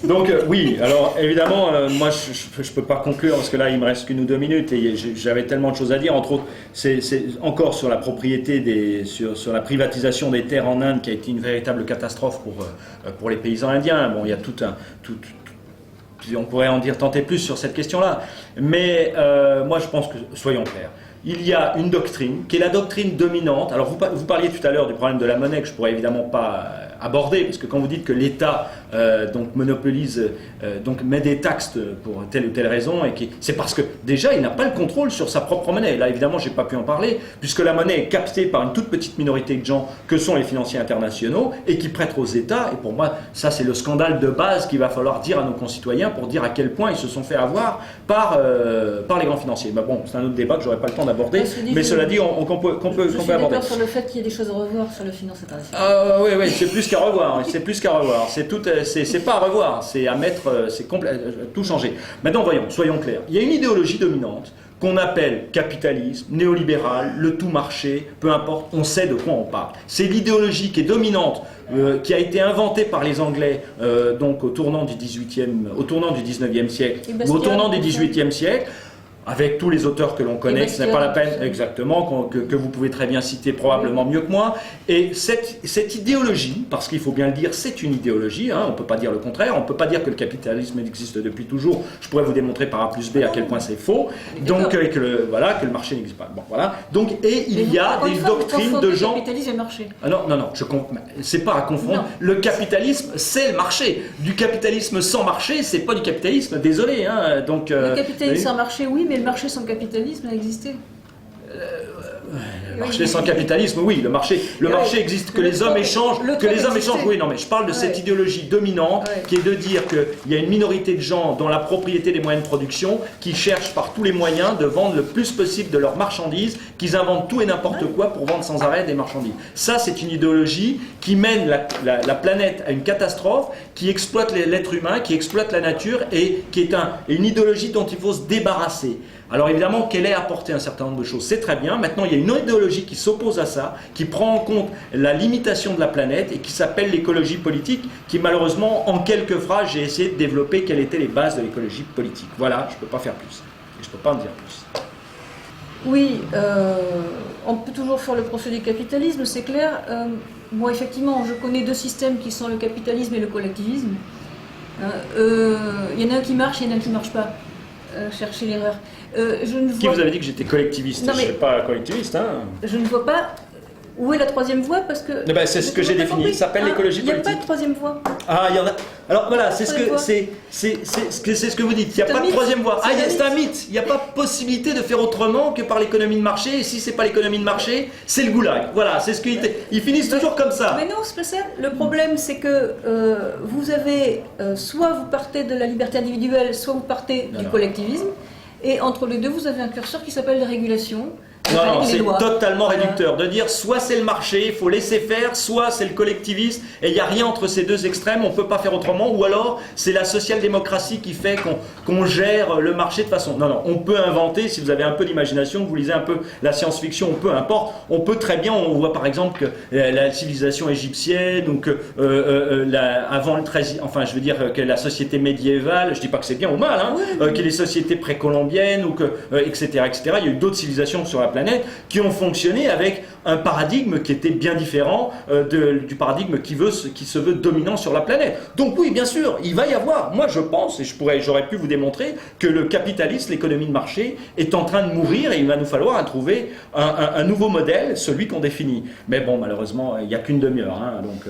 Donc oui, alors évidemment, moi je ne peux pas conclure parce que là il me reste qu'une ou 2 minutes et j'avais tellement de choses à dire. Entre autres, c'est encore sur la propriété, sur la privatisation des terres en Inde qui a été une véritable catastrophe pour les paysans indiens. Bon, il y a on pourrait en dire tenter plus sur cette question-là. Mais moi je pense que, soyons clairs, il y a une doctrine qui est la doctrine dominante. Alors vous parliez tout à l'heure du problème de la monnaie que je ne pourrais évidemment pas aborder, parce que quand vous dites que l'État donc monopolise, donc met des taxes pour telle ou telle raison, et c'est parce que déjà il n'a pas le contrôle sur sa propre monnaie. Là évidemment j'ai pas pu en parler, puisque la monnaie est captée par une toute petite minorité de gens que sont les financiers internationaux et qui prêtent aux États. Et pour moi ça c'est le scandale de base qu'il va falloir dire à nos concitoyens pour dire à quel point ils se sont fait avoir par les grands financiers. Mais bon, c'est un autre débat que j'aurais pas le temps d'aborder, mais cela dit qu'on peut aborder. Je suis d'accord sur le fait qu'il y ait des choses à revoir sur la finance internationale. Ah oui, oui, c'est plus qu'à revoir, c'est plus qu'à revoir, c'est pas à revoir, c'est à mettre, c'est tout changer. Maintenant voyons, soyons clairs, il y a une idéologie dominante qu'on appelle capitalisme, néolibéral, le tout marché, peu importe, on sait de quoi on parle. C'est l'idéologie qui est dominante, qui a été inventée par les Anglais donc au tournant du 19e siècle, ou au tournant du 18e siècle, avec tous les auteurs que l'on connaît, ce n'est pas la peine exactement, que vous pouvez très bien citer probablement mieux que moi. Et cette idéologie, parce qu'il faut bien le dire, c'est une idéologie, hein, on ne peut pas dire le contraire, on ne peut pas dire que le capitalisme existe depuis toujours, je pourrais vous démontrer par A plus B à quel point c'est faux, donc que le marché n'existe pas. Bon, voilà. Donc, et il y a des doctrines de gens... capitalisme et marché. Ah non, c'est pas à confondre. Non. Le capitalisme, c'est le marché. Du capitalisme sans marché, c'est pas du capitalisme, désolé. Hein, donc, le capitalisme sans marché, oui, mais le marché sans capitalisme a existé. Le marché sans capitalisme, oui, le marché existe, que les hommes échangent, oui, non, mais je parle de cette idéologie dominante qui est de dire qu'il y a une minorité de gens dont la propriété des moyens de production qui cherchent par tous les moyens de vendre le plus possible de leurs marchandises, qu'ils inventent tout et n'importe quoi pour vendre sans arrêt des marchandises. Ça, c'est une idéologie qui mène la planète à une catastrophe, qui exploite l'être humain, qui exploite la nature et qui est une idéologie dont il faut se débarrasser. Alors évidemment qu'elle ait apporté un certain nombre de choses, c'est très bien. Maintenant il y a une idéologie qui s'oppose à ça, qui prend en compte la limitation de la planète et qui s'appelle l'écologie politique, qui malheureusement en quelques phrases j'ai essayé de développer quelles étaient les bases de l'écologie politique. Voilà, je ne peux pas faire plus. Et je ne peux pas en dire plus. Oui, on peut toujours faire le procès du capitalisme, c'est clair. Moi effectivement je connais deux systèmes qui sont le capitalisme et le collectivisme. Il y en a un qui marche et il y en a un qui ne marche pas. Chercher l'erreur. Qui vous avait dit que j'étais collectiviste? Je ne suis pas collectiviste. Hein. Je ne vois pas où est la troisième voie parce que... c'est ce que j'ai défini, ça s'appelle l'écologie politique. Il n'y a pas de troisième voie. Ah, il y en a... Alors voilà, c'est ce que vous dites, il n'y a pas de troisième voie. C'est un mythe, il n'y a pas possibilité de faire autrement que par l'économie de marché, et si ce n'est pas l'économie de marché, c'est le goulag. Voilà, c'est ce qu'ils ils finissent toujours comme ça. Mais non, c'est pas ça. Le problème, c'est que vous avez, soit vous partez de la liberté individuelle, soit vous partez du collectivisme, et entre les deux, vous avez un curseur qui s'appelle la régulation. Non, c'est totalement réducteur de dire soit c'est le marché, il faut laisser faire, soit c'est le collectivisme, et il n'y a rien entre ces deux extrêmes, on ne peut pas faire autrement, ou alors c'est la social-démocratie qui fait qu'on gère le marché de façon... Non, on peut inventer, si vous avez un peu d'imagination, vous lisez un peu la science-fiction, peu importe, on peut très bien, on voit par exemple que la civilisation égyptienne, ou que avant le 13... Enfin, je veux dire que la société médiévale, je ne dis pas que c'est bien ou mal, hein, que les sociétés précolombiennes, ou que, etc., etc., il y a eu d'autres civilisations sur la planète qui ont fonctionné avec un paradigme qui était bien différent du paradigme qui se veut dominant sur la planète. Donc oui, bien sûr, il va y avoir, moi je pense, et j'aurais pu vous démontrer que le capitalisme, l'économie de marché, est en train de mourir et il va nous falloir trouver un nouveau modèle, celui qu'on définit. Mais bon, malheureusement, il n'y a qu'une demi-heure, hein, donc...